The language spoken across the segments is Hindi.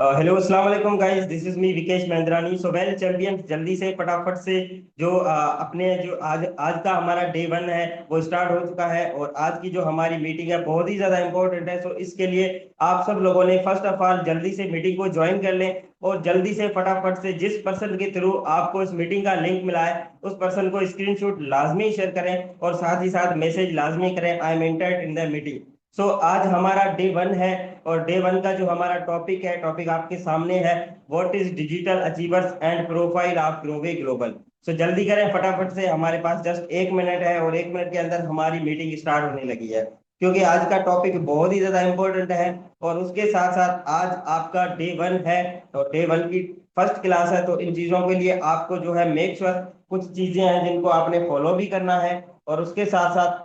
हेलो अस्सलाम वालेकुम guys, this is me Vikesh Mendrani. So well champion, जल्दी से फटाफट से जो अपने जो आज आज का हमारा डे वन है वो स्टार्ट हो चुका है। और आज की जो हमारी मीटिंग है बहुत ही ज्यादा इंपॉर्टेंट है। सो इसके लिए आप सब लोगों ने फर्स्ट ऑफ ऑल जल्दी से मीटिंग को ज्वाइन कर लें और जल्दी से फटाफट से जिस पर्सन के थ्रू आपको इस मीटिंग का लिंक मिला है उस पर्सन को स्क्रीनशॉट लाजमी शेयर करें और साथ ही साथ मैसेज लाजमी करें, I am entered in the meeting. So आज हमारा डे वन है और डे वन का जो हमारा टॉपिक है, टॉपिक आपके सामने है, what is digital achievers and profile of Grove Global. So जल्दी करें फटाफट से, हमारे पास जस्ट 1 मिनट है और 1 मिनट के अंदर हमारी मीटिंग स्टार्ट होने लगी है, क्योंकि आज का टॉपिक बहुत ही ज्यादा इंपॉर्टेंट है। और उसके साथ साथ आज आपका डे वन है और डे वन की फर्स्ट क्लास है, तो इन चीजों के लिए आपको जो है मेक श्योर कुछ चीजें हैं जिनको आपने फॉलो भी करना है। और उसके साथ साथ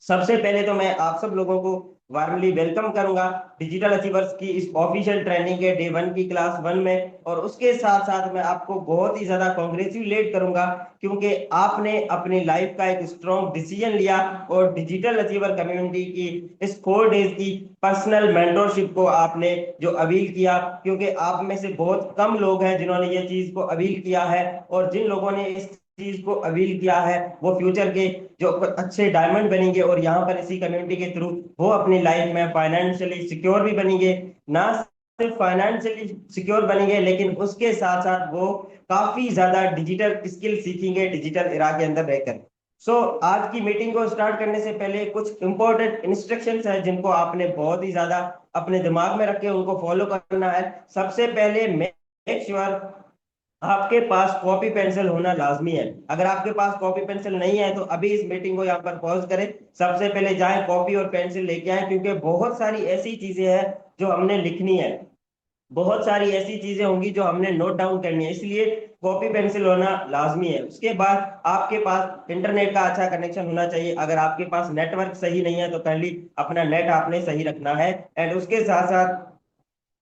सबसे पहले तो मैं आप सब लोगों को वार्मली वेलकम करूंगा डिजिटल अचीवर्स की इस ऑफिशियल ट्रेनिंग के डे वन की क्लास वन में। और उसके साथ साथ मैं आपको बहुत ही ज्यादा कॉन्ग्रेचुलेट करूंगा, क्योंकि आपने अपनी लाइफ का एक स्ट्रॉन्ग डिसीजन लिया और डिजिटल अचीवर कम्युनिटी की इस 4 डेज की पर्सनल मेंटोरशिप को आपने जो अवील किया। क्योंकि आप में से बहुत कम लोग हैं जिन्होंने ये चीज को अवील किया है, और जिन लोगों ने इस चीज को अवील किया है वो फ्यूचर के जो अच्छे डायमंड बनेंगे और यहाँ पर इसी कम्युनिटी के थ्रू वो अपनी लाइफ में फाइनेंशियली सिक्योर भी बनेंगे। ना सिर्फ फाइनेंशियली सिक्योर बनेंगे, लेकिन उसके साथ साथ वो काफी ज्यादा डिजिटल स्किल सीखेंगे डिजिटल इरा के अंदर रहकर। सो आज की मीटिंग को स्टार्ट करने से पहले कुछ इंपॉर्टेंट इंस्ट्रक्शंस हैं जिनको आपने बहुत ही ज्यादा अपने दिमाग में रख के उनको फॉलो करना है। सबसे पहले मेक श्योर आपके पास कॉपी पेंसिल होना लाजमी है। अगर आपके पास कॉपी पेंसिल नहीं है तो अभी इस मीटिंग को यहाँ पर पॉज करें, सबसे पहले जाएं कॉपी और पेंसिल लेके आए, क्योंकि बहुत सारी ऐसी चीजें हैं जो हमने लिखनी है, बहुत सारी ऐसी चीजें होंगी जो हमने नोट डाउन करनी है, इसलिए कॉपी पेंसिल होना लाजमी है। उसके बाद आपके पास इंटरनेट का अच्छा कनेक्शन होना चाहिए। अगर आपके पास नेटवर्क सही नहीं है तो पहले अपना नेट आपने सही रखना है। एंड उसके साथ साथ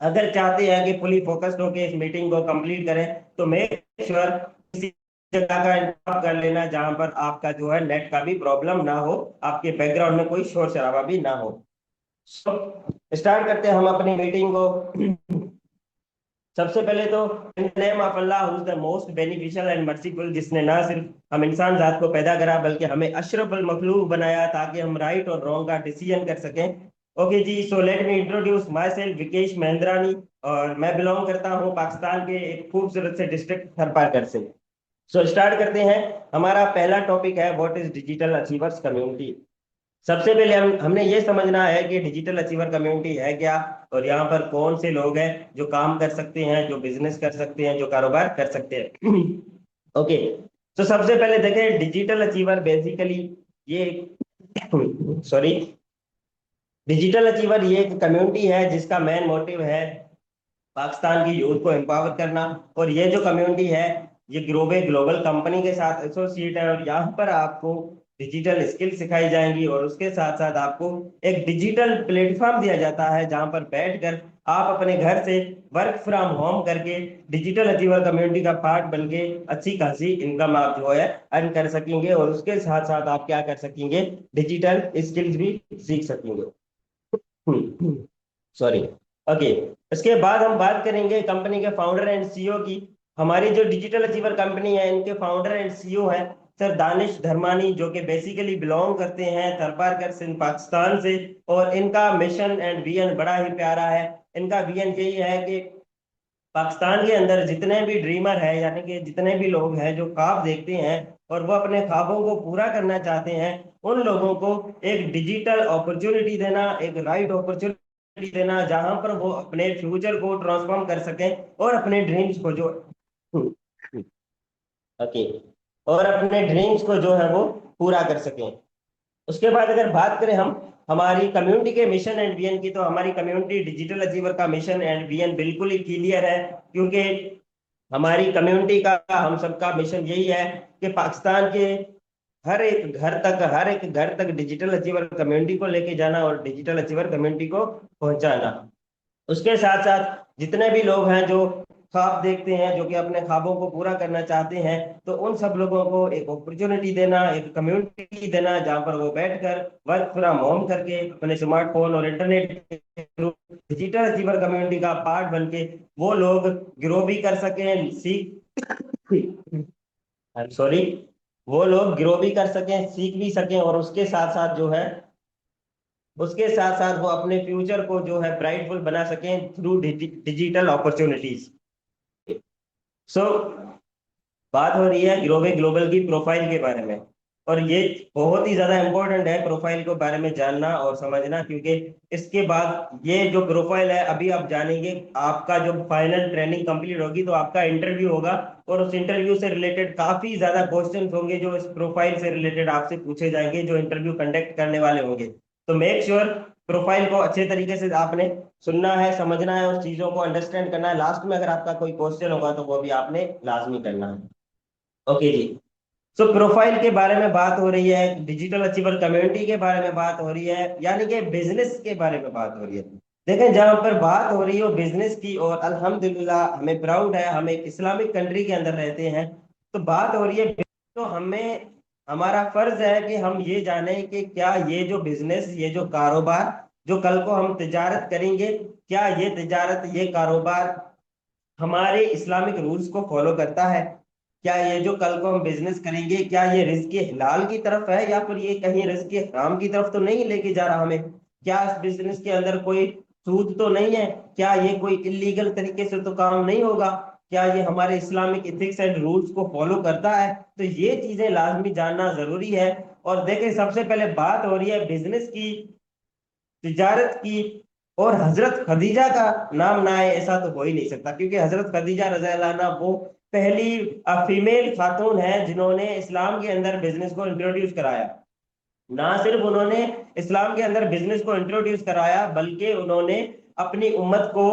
अगर चाहते हैं कि फुली फोकस्ड होकर इस मीटिंग को कंप्लीट करें तो मेक श्योर किसी जगह का इंतजाम कर लेना जहां पर आपका जो है नेट का भी प्रॉब्लम ना हो, आपके बैकग्राउंड में कोई शोर शराबा भी ना हो। सो स्टार्ट करते हैं हम अपनी मीटिंग को। सबसे पहले तो in the name of Allah who is the most beneficial and merciful, जिसने ना सिर्फ हम इंसान जात को पैदा करा बल्कि हमें अशरफुल मखलूक बनाया ताकि हम राइट और रॉन्ग का डिसीजन कर सकें। ओके जी, so let me introduce myself Vikesh Mahendrani, और मैं बिलोंग करता हूँ पाकिस्तान के एक खूबसूरत से डिस्ट्रिक्ट थरपारकर से। सो स्टार्ट करते हैं। हमारा पहला टॉपिक है what is digital achievers community. सबसे पहले हमने ये समझना है कि डिजिटल अचीवर कम्युनिटी है क्या, और यहाँ पर कौन से लोग हैं जो काम कर सकते हैं, जो बिजनेस कर सकते हैं, जो कारोबार कर सकते हैं। ओके, तो सबसे पहले देखें डिजिटल अचीवर बेसिकली ये सॉरी, डिजिटल अचीवर ये एक कम्युनिटी है जिसका मेन मोटिव है पाकिस्तान की यूथ को एम्पावर करना। और ये जो कम्युनिटी है ये ग्लोबल ग्लोबल कंपनी के साथ एसोसिएट है, और यहाँ पर आपको डिजिटल स्किल सिखाई जाएंगी और उसके साथ साथ आपको एक डिजिटल प्लेटफॉर्म दिया जाता है जहाँ पर बैठकर आप अपने घर से वर्क फ्रॉम होम करके डिजिटल अचीवर कम्युनिटी का पार्ट बन के अच्छी खासी इनकम आप जो है अर्न कर सकेंगे, और उसके साथ साथ आप क्या कर सकेंगे, डिजिटल स्किल्स भी सीख सकेंगे। सॉरी। ओके, इसके बाद हम बात करेंगे कंपनी के फाउंडर एंड सीईओ की। हमारी जो डिजिटल अचीवर कंपनी है इनके फाउंडर एंड सीईओ हैं सर दानिश धर्मानी, जो कि बेसिकली बिलोंग करते हैं थरपारकर सिंध पाकिस्तान से। और इनका मिशन एंड विजन बड़ा ही प्यारा है। इनका विजन यही है कि पाकिस्तान के अंदर जितने भी ड्रीमर है, यानी कि जितने भी लोग हैं जो ख्वाब देखते हैं और वो अपने ख्वाबों को पूरा करना चाहते हैं, उन लोगों को एक डिजिटल अपॉर्चुनिटी देना, एक राइट अपॉर्चुनिटी देना जहां पर वो अपने फ्यूचर को ट्रांसफॉर्म कर सकें और अपने ड्रीम्स को जो ओके, और अपने ड्रीम्स को जो है वो पूरा कर सकें। उसके बाद अगर बात करें हम हमारी कम्युनिटी के मिशन एंड विजन की, तो हमारी कम्युनिटी डिजिटल अचीवर का मिशन एंड विजन बिल्कुल ही क्लियर है। क्योंकि हमारी कम्युनिटी का, हम सबका मिशन यही है कि पाकिस्तान के हर एक घर तक डिजिटल अचीवर कम्युनिटी को लेके जाना और डिजिटल अचीवर कम्युनिटी को पहुंचाना। उसके साथ साथ जितने भी लोग हैं जो ख्वाब देखते हैं, जो कि अपने ख्वाबों को पूरा करना चाहते हैं, तो उन सब लोगों को एक अपॉर्चुनिटी देना, एक कम्युनिटी देना जहाँ पर वो बैठकर वर्क फ्रॉम होम करके अपने स्मार्टफोन और इंटरनेट के थ्रू डिजिटल अचीवर कम्युनिटी का पार्ट बन के वो लोग ग्रो भी कर सकें, सीख आई एम सॉरी, वो लोग ग्रो भी कर सकें, सीख भी सकें, और उसके साथ साथ जो है, उसके साथ साथ वो अपने फ्यूचर को जो है ब्राइटफुल बना सकें थ्रू डिजिटल अपॉर्चुनिटीज। सो बात हो रही है ग्लोबल की प्रोफाइल के बारे में, और ये बहुत ही ज्यादा इंपॉर्टेंट है प्रोफाइल के बारे में जानना और समझना, क्योंकि इसके बाद ये जो प्रोफाइल है अभी आप जानेंगे, आपका जो फाइनल ट्रेनिंग कंप्लीट होगी तो आपका इंटरव्यू होगा, और उस इंटरव्यू से रिलेटेड काफी ज्यादा क्वेश्चंस होंगे जो इस प्रोफाइल से रिलेटेड आपसे पूछे जाएंगे, जो इंटरव्यू कंडक्ट करने वाले होंगे। तो मेक श्योर प्रोफाइल को अच्छे तरीके से आपने सुनना है, समझना है, उस चीजों को अंडरस्टैंड करना है। लास्ट में अगर आपका कोई क्वेश्चन होगा तो वो भी आपने लाजमी करना है। ओके जी। सो प्रोफाइल के बारे में बात हो रही है, डिजिटल अचीवर कम्युनिटी के बारे में बात हो रही है, यानी कि बिजनेस के बारे में बात हो रही है। देखें, जहां पर बात हो रही हो बिजनेस की, और अल्हम्दुलिल्लाह हमें प्राउड है, हम एक इस्लामिक कंट्री के अंदर रहते हैं, तो बात हो रही है, तो हमें, हमारा फर्ज है कि हम ये जाने कि क्या ये जो बिजनेस, ये जो कारोबार, जो कल को हम तिजारत करेंगे, क्या ये तिजारत, ये कारोबार हमारे इस्लामिक रूल्स को फॉलो करता है? क्या ये जो कल को हम बिजनेस करेंगे, क्या ये रिस्क हलाल की तरफ है, या फिर ये कहीं रिस्क हराम की तरफ तो नहीं लेके जा रहा हमें? क्या इस बिजनेस के अंदर कोई सूद तो नहीं है? क्या ये कोई इलीगल तरीके से तो काम नहीं होगा? क्या ये हमारे इस्लामिक इथिक्स एंड रूल्स को फॉलो करता है? तो ये चीजें लाजमी जानना जरूरी है। और देखें, सबसे पहले बात हो रही है बिजनेस की, तिजारत की, और हजरत खदीजा का नाम ना आए ऐसा तो हो ही नहीं सकता, क्योंकि हजरत खदीजा रज़ी अल्लाह अन्हा वो पहली फीमेल खातून है जिन्होंने इस्लाम के अंदर बिजनेस को इंट्रोड्यूस कराया। ना सिर्फ उन्होंने इस्लाम के अंदर बिजनेस को इंट्रोड्यूस कराया, बल्कि उन्होंने अपनी उम्मत को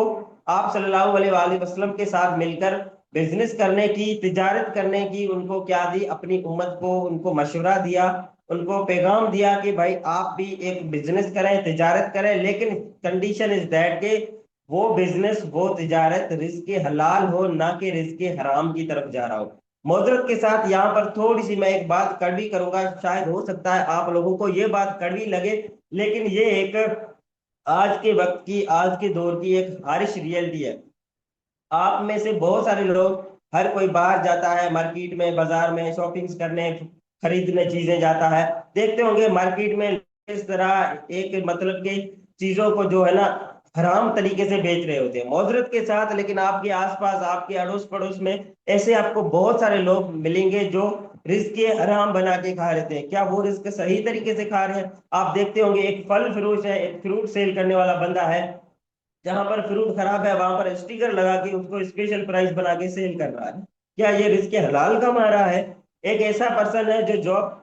आप सल्लल्लाहु अलैहि वसल्लम के साथ मिलकर बिजनेस करने की, तिजारत करने की उनको क्या दी, अपनी उम्मत को उनको मशवरा दिया, उनको पैगाम दिया कि भाई आप भी एक बिजनेस करें, तिजारत करें, लेकिन कंडीशन इज दैट के वो बिजनेस, वो तिजारत रिस्क हलाल हो, ना कि रिस्क हराम की तरफ जा रहा हो। मोहतरत के साथ यहाँ पर थोड़ी सी मैं एक बात कड़वी करूंगा, शायद हो सकता है आप लोगों को ये बात कड़वी लगे, लेकिन ये एक आज के वक्त की, आज के दौर की एक हारिश रियलिटी है। आप में से बहुत सारे लोग, हर कोई बाहर जाता है मार्केट में, बाजार में शॉपिंग करने, खरीदने चीजें जाता है, देखते होंगे मार्केट में इस तरह एक मतलब के चीजों को जो है ना हराम तरीके से बेच रहे होते हैं मौजरत के साथ, लेकिन आपके आसपास, आपके अड़ोस पड़ोस में ऐसे आपको बहुत सारे लोग मिलेंगे जो रिस्क हराम बना के खा लेते हैं। क्या वो रिस्क सही तरीके से खा रहे हैं? आप देखते होंगे एक फल फरोश है, एक फ्रूट सेल करने वाला बंदा है, जहां पर फ्रूट खराब है वहां पर स्टिकर लगा के उसको स्पेशल प्राइस बना के सेल कर रहा है। क्या ये रिस्क हलाल कमा रहा है? एक ऐसा पर्सन है जो जॉब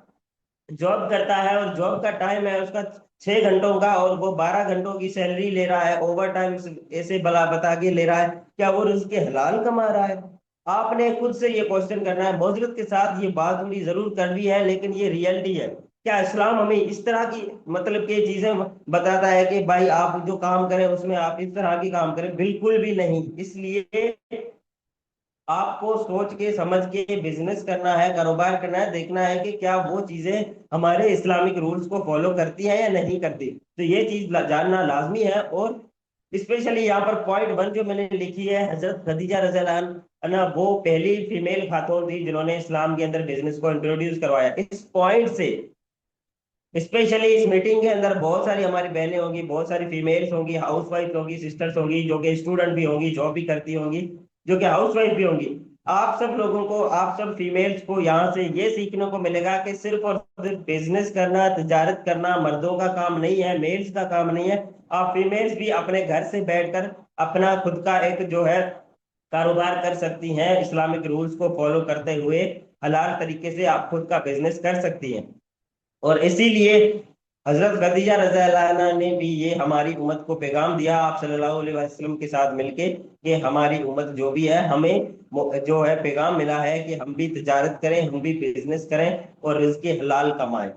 जॉब करता है, और जॉब का टाइम है उसका 6 घंटों का, और वो 12 घंटों की सैलरी ले रहा है, ओवर टाइम ऐसे बला बता के ले रहा है, क्या वो रिस्क हलाल कमा रहा है? आपने खुद से ये क्वेश्चन करना है। माजरत के साथ ये बात थोड़ी जरूर करनी है, लेकिन ये रियलिटी है। क्या इस्लाम हमें इस तरह की मतलब की चीजें बताता है कि भाई आप जो काम करें उसमें आप इस तरह की काम करें? बिल्कुल भी नहीं। इसलिए आपको सोच के समझ के बिजनेस करना है, कारोबार करना है, देखना है कि क्या वो चीजें हमारे इस्लामिक रूल्स को फॉलो करती हैं या नहीं करती। तो ये चीज जानना लाजमी है। और स्पेशली यहाँ पर पॉइंट 1 जो मैंने लिखी है, हजरत खदीजा रज़ी अल्लाह अन्हा वो पहली फीमेल खातून थी जिन्होंने इस्लाम के अंदर बिजनेस को इंट्रोड्यूस करवाया। इस पॉइंट से स्पेशली इस मीटिंग के अंदर बहुत सारी हमारी बहनें होंगी, बहुत सारी फीमेल्स होंगी, हाउस वाइफ होंगी, सिस्टर्स होंगी, जो कि स्टूडेंट भी होंगी, जॉब भी करती होंगी, जो कि हाउस वाइफ भी होंगी। आप सब लोगों को, आप सब फीमेल्स को यहाँ से ये सीखने को मिलेगा कि सिर्फ और सिर्फ बिजनेस करना, तिजारत करना मर्दों का काम नहीं है, मेल्स का काम नहीं है। आप फीमेल्स भी अपने घर से बैठकर अपना खुद का एक जो है कारोबार कर सकती हैं, इस्लामिक रूल्स को फॉलो करते हुए हलाल तरीके से आप खुद का बिजनेस कर सकती हैं। और इसीलिए हजरत खदीजा रज़ी अल्लाह अन्हा ने भी ये हमारी उम्मत को पैगाम दिया आप सल्लल्लाहु अलैहि वसल्लम के साथ मिलके, कि हमारी उम्मत जो भी है, हमें जो है पैगाम मिला है कि हम भी तिजारत करें, हम भी बिजनेस करें, और रिज़्क़ हलाल कमाएं।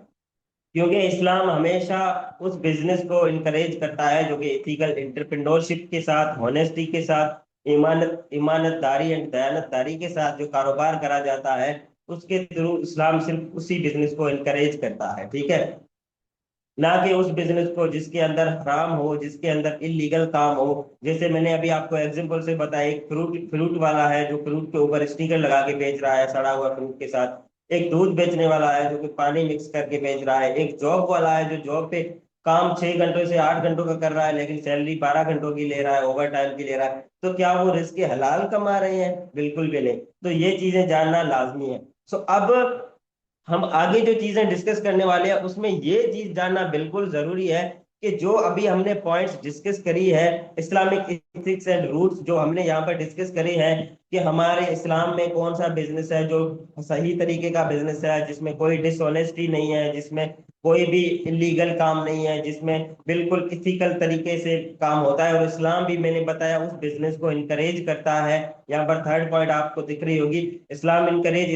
क्योंकि इस्लाम हमेशा उस बिजनेस को इनकरेज करता है जो कि एथिकल एंटरप्रेन्योरशिप के साथ, होनेस्टी के साथ, ईमानतदारी एंड दयानतदारी के साथ जो कारोबार करा जाता है, उसके थ्रू इस्लाम सिर्फ उसी बिजनेस को इनकरेज करता है, ठीक है। ना कि उस बिजनेस को जिसके अंदर हराम हो, जिसके अंदर इलीगल काम हो। जैसे मैंने अभी आपको एग्जांपल से बताया, एक फ्रूट फ्रूट वाला है जो फ्रूट के ऊपर स्टिकर लगा के बेच रहा है सड़ा हुआ फ्रूट के साथ। एक दूध बेचने वाला है जो कि पानी मिक्स करके बेच रहा है। एक जॉब वाला है जो जॉब पे काम 6 घंटों से 8 घंटों का कर रहा है, लेकिन सैलरी 12 घंटों की ले रहा है, ओवर टाइम की ले रहा है। तो क्या वो रिस्क हलाल कमा रहे हैं? बिल्कुल भी नहीं। तो ये चीजें जानना लाजमी है। सो अब हम आगे जो चीजें डिस्कस करने वाले हैं उसमें ये चीज जानना बिल्कुल जरूरी है कि जो अभी हमने पॉइंट्स डिस्कस करी है, इस्लामिक एथिक्स एंड रूट्स जो हमने यहाँ पर डिस्कस करे हैं, कि हमारे इस्लाम में कौन सा बिजनेस है जो सही तरीके का बिजनेस है, जिसमें कोई डिसऑनेस्टी नहीं है, जिसमें कोई भी इलीगल काम नहीं है, जिसमें बिल्कुल इथिकल तरीके से काम होता है, और इस्लाम भी मैंने बताया उस बिजनेस को इनकरेज करता है। यहाँ पर थर्ड पॉइंट आपको दिख रही होगी, Islam encourage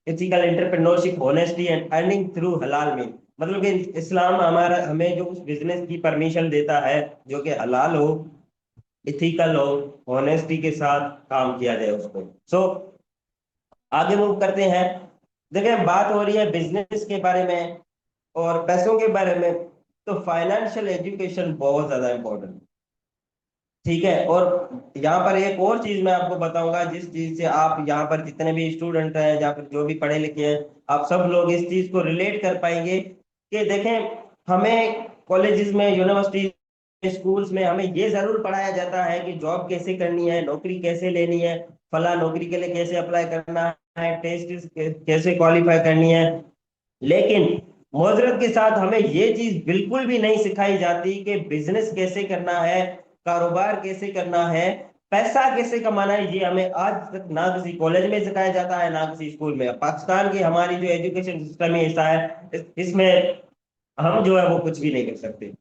ethical entrepreneurship, honesty and earning through halal mean. मतलब कि इस्लाम हमारा हमें जो उस बिजनेस की परमिशन देता है जो कि हलाल हो, इथिकल हो, होनेस्टी के साथ काम किया जाए उसको। सो आगे मूव करते हैं। देखिए, बात हो रही है बिजनेस के बारे में और पैसों के बारे में, तो फाइनेंशियल एजुकेशन बहुत ज्यादा इंपॉर्टेंट, ठीक है। और यहाँ पर एक और चीज मैं आपको बताऊंगा, जिस चीज से आप यहाँ पर जितने भी स्टूडेंट हैं या फिर जो भी पढ़े लिखे हैं, आप सब लोग इस चीज को रिलेट कर पाएंगे कि देखें, हमें कॉलेजेस में, यूनिवर्सिटी, स्कूल्स में हमें ये जरूर पढ़ाया जाता है कि जॉब कैसे करनी है, नौकरी कैसे लेनी है, फला नौकरी के लिए कैसे अप्लाई करना है, टेस्ट कैसे क्वालिफाई करनी है। लेकिन मुआजरत के साथ हमें ये चीज बिल्कुल भी नहीं सिखाई जाती कि बिजनेस कैसे करना है, कारोबार कैसे करना है, पैसा कैसे कमाना है। ये हमें आज तक ना किसी कॉलेज में सिखाया जाता है, ना किसी स्कूल में। पाकिस्तान की हमारी जो एजुकेशन सिस्टम है ऐसा है, इसमें हम जो है वो कुछ भी नहीं कर सकते।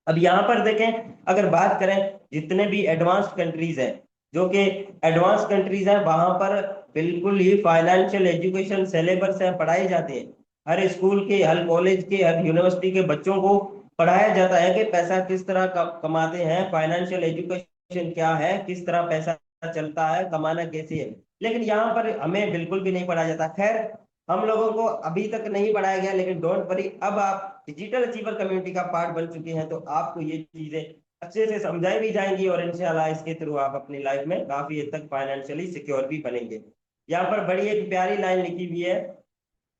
अब यहाँ पर देखें, अगर बात करें, जितने भी एडवांस्ड कंट्रीज हैं, जो कि एडवांस कंट्रीज हैं, वहां पर बिल्कुल ही फाइनेंशियल एजुकेशन सिलेबस है, पढ़ाए जाते हैं। हर स्कूल के, हर कॉलेज के, हर यूनिवर्सिटी के बच्चों को पढ़ाया जाता है कि पैसा किस तरह कमाते हैं, फाइनेंशियल एजुकेशन क्या है, किस तरह पैसा चलता है, कमाना कैसे है। लेकिन यहाँ पर हमें बिल्कुल भी नहीं पढ़ाया जाता। खैर, हम लोगों को अभी तक नहीं पढ़ाया गया, लेकिन डोंट वरी, अब आप डिजिटल अचीवर कम्युनिटी का पार्ट बन चुके हैं, तो आपको ये चीजें अच्छे से समझाई भी जाएंगी, और इंशाल्लाह इसके थ्रू आप अपनी लाइफ में काफी हद तक फाइनेंशियली सिक्योर भी बनेंगे। यहाँ पर बड़ी एक प्यारी लाइन लिखी हुई है,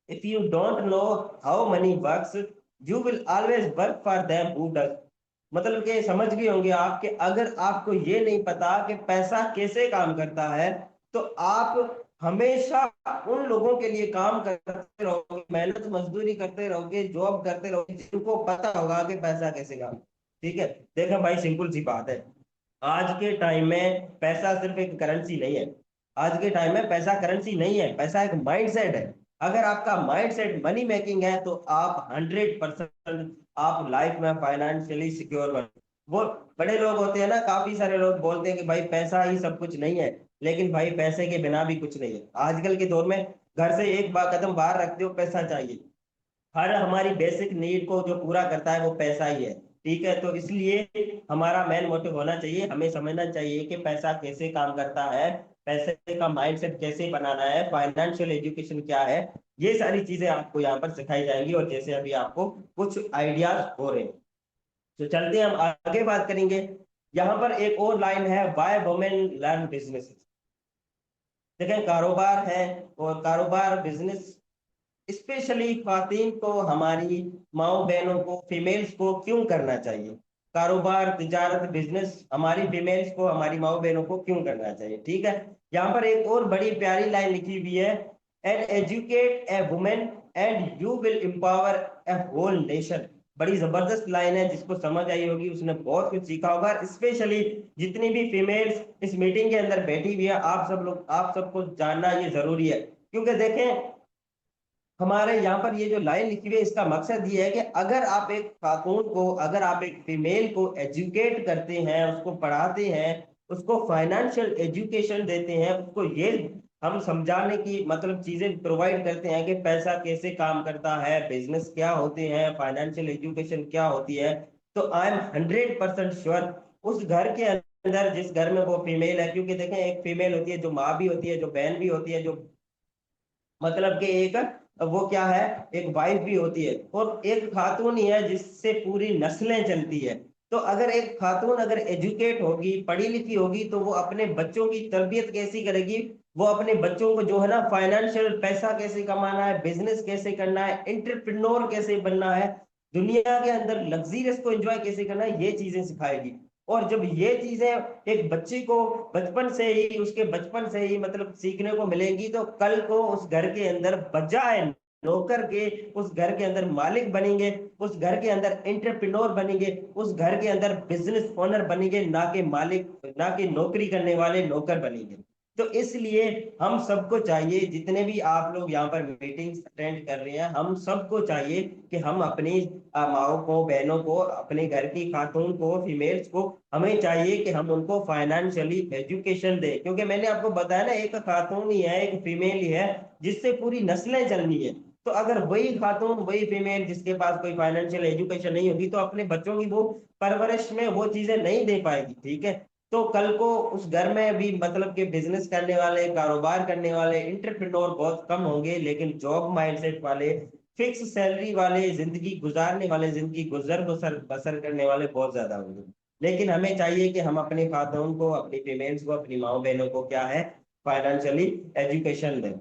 if you don't know how many works, you will always work for them who does. मतलब कि समझ गए होंगे आप, कि अगर आपको ये नहीं पता कि पैसा कैसे काम करता है, तो आप हमेशा उन लोगों के लिए काम करते रहोगे, मेहनत मजदूरी करते रहोगे, जॉब करते रहोगे, जिनको पता होगा कि पैसा कैसे काम। ठीक है। देखो भाई, सिंपल सी बात है, आज के टाइम में पैसा सिर्फ एक करेंसी नहीं है। आज के टाइम में पैसा करेंसी नहीं है, पैसा एक माइंडसेट है। अगर आपका माइंडसेट मनी मेकिंग है, तो आप 100% आप लाइफ में फाइनेंशियली सिक्योर बन। वो बड़े लोग होते हैं ना, काफी सारे लोग बोलते हैं कि भाई पैसा ही सब कुछ नहीं है, लेकिन भाई पैसे के बिना भी कुछ नहीं है। आजकल के दौर में घर से एक बार कदम बाहर रखते हो, पैसा चाहिए। हर हमारी बेसिक नीड को जो पूरा करता है वो पैसा ही है, ठीक है। तो इसलिए हमारा मेन मोटिव होना चाहिए, हमें समझना चाहिए कि पैसा कैसे काम करता है, पैसे का माइंडसेट कैसे बनाना है, फाइनेंशियल एजुकेशन क्या है। ये सारी चीजें आपको यहाँ पर सिखाई जाएंगी, और जैसे अभी आपको कुछ आइडियाज हो रहे हैं, तो चलते हैं हम आगे बात करेंगे। यहाँ पर एक और लाइन है, वाई वुमेन लर्न बिजनेस। देखें, कारोबार है, और कारोबार बिजनेस स्पेशली खातन को, हमारी माओ बहनों को, फीमेल्स को क्यों करना चाहिए? कारोबार, तिजारत, बिजनेस हमारी फीमेल्स को, हमारी माओ बहनों को क्यों करना चाहिए? ठीक है। यहाँ पर एक और बड़ी प्यारी लाइन लिखी हुई है, and educate a women and you will empower a whole nation. बड़ी जबरदस्त लाइन है, जिसको समझ आई होगी उसने बहुत कुछ सीखा होगा। स्पेशली जितनी भी फीमेल्स इस मीटिंग के अंदर बैठी हुई है, आप सब लोग, आप सबको जानना ये जरूरी है। क्योंकि देखें, हमारे यहाँ पर ये जो लाइन लिखी हुई है, इसका मकसद ये है कि अगर आप एक खातून को, अगर आप एक फीमेल को एजुकेट करते हैं, उसको पढ़ाते हैं, उसको फाइनेंशियल एजुकेशन देते हैं, उसको ये हम समझाने की मतलब चीजें प्रोवाइड करते हैं कि पैसा कैसे काम करता है, बिजनेस क्या होते हैं, फाइनेंशियल एजुकेशन क्या होती है, तो आई एम 100% श्योर उस घर के अंदर जिस घर में वो फीमेल है, क्योंकि देखें एक फीमेल होती है जो माँ भी होती है, जो बहन भी होती है, जो मतलब कि एक वो क्या है, एक वाइफ भी होती है, और एक खातून ही है जिससे पूरी नस्लें चलती है। तो अगर एक खातून अगर एजुकेट होगी, पढ़ी लिखी होगी, तो वो अपने बच्चों की तरबियत कैसी करेगी, वो अपने बच्चों को जो है ना फाइनेंशियल पैसा कैसे कमाना है, बिजनेस कैसे करना है, एंटरप्रेन्योर कैसे बनना है, दुनिया के अंदर लग्जीरियस को एंजॉय कैसे करना है, ये चीजें सिखाएगी। और जब ये चीजें एक बच्ची को बचपन से ही, उसके बचपन से ही मतलब सीखने को मिलेंगी, तो कल को उस घर के अंदर बजाय नौकर के उस घर के अंदर मालिक बनेंगे, उस घर के अंदर एंटरप्रेन्योर बनेंगे, उस घर के अंदर बिजनेस ओनर बनेंगे, ना कि मालिक, ना कि नौकरी करने वाले नौकर बनेंगे। तो इसलिए हम सबको चाहिए, जितने भी आप लोग यहाँ पर मीटिंग्स अटेंड कर रहे हैं, हम सबको चाहिए कि हम अपनी माओ को, बहनों को, अपने घर की खातून को, फीमेल्स को, हमें चाहिए कि हम उनको फाइनेंशियली एजुकेशन दें। क्योंकि मैंने आपको बताया ना, एक खातून ही है, एक फीमेल ही है जिससे पूरी नस्लें चलनी है। तो अगर वही खातून, वही फीमेल जिसके पास कोई फाइनेंशियल एजुकेशन नहीं होगी, तो अपने बच्चों की वो परवरिश में वो चीजें नहीं दे पाएगी, ठीक है। तो कल को उस घर में भी मतलब कि बिजनेस करने वाले, कारोबार करने वाले, इंटरप्रेन्योर बहुत कम होंगे, लेकिन जॉब माइंडसेट वाले, फिक्स सैलरी वाले, जिंदगी गुजारने वाले, जिंदगी गुजर बसर बसर करने वाले बहुत ज्यादा होंगे। लेकिन हमें चाहिए कि हम अपने खातून को, अपनी फीमेल्स को, अपनी माओ बहनों को क्या है, फाइनेंशियली एजुकेशन दें।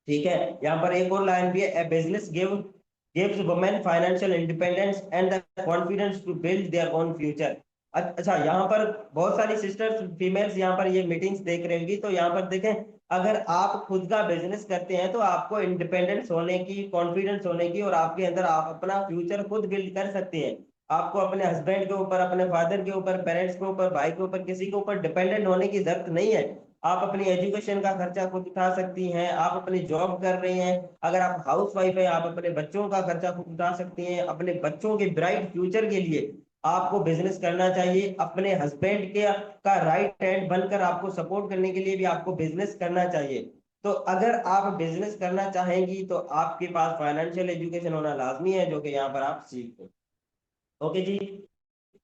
ठीक है। यहाँ पर एक और लाइन भी है, a business gives women financial independence and the confidence to build their own future. अच्छा, यहाँ पर बहुत सारी सिस्टर्स, फीमेल्स यहाँ पर ये मीटिंग्स देख रही होंगी, तो यहाँ पर देखें, अगर आप खुद का बिजनेस करते हैं तो आपको इंडिपेंडेंस होने की, कॉन्फिडेंस होने की, और आपके अंदर आप अपना फ्यूचर खुद बिल्ड कर सकते हैं। आपको अपने हस्बैंड के ऊपर, अपने फादर के ऊपर, पेरेंट्स के ऊपर, भाई के ऊपर, किसी के ऊपर डिपेंडेंट होने की जरूरत नहीं है। आप अपनी एजुकेशन का खर्चा खुद उठा सकती हैं, आप अपनी जॉब कर रही हैं, अगर आप हाउस वाइफ है, आप अपने बच्चों का खर्चा खुद उठा सकती हैं। अपने बच्चों के ब्राइट फ्यूचर के लिए आपको बिजनेस करना चाहिए। अपने हस्बैंड के का राइट हैंड बनकर आपको सपोर्ट करने के लिए भी आपको बिजनेस करना चाहिए। तो अगर आप बिजनेस करना चाहेंगी तो आपके पास फाइनेंशियल एजुकेशन होना लाजमी है, जो कि यहाँ पर आप सीखो। ओके जी,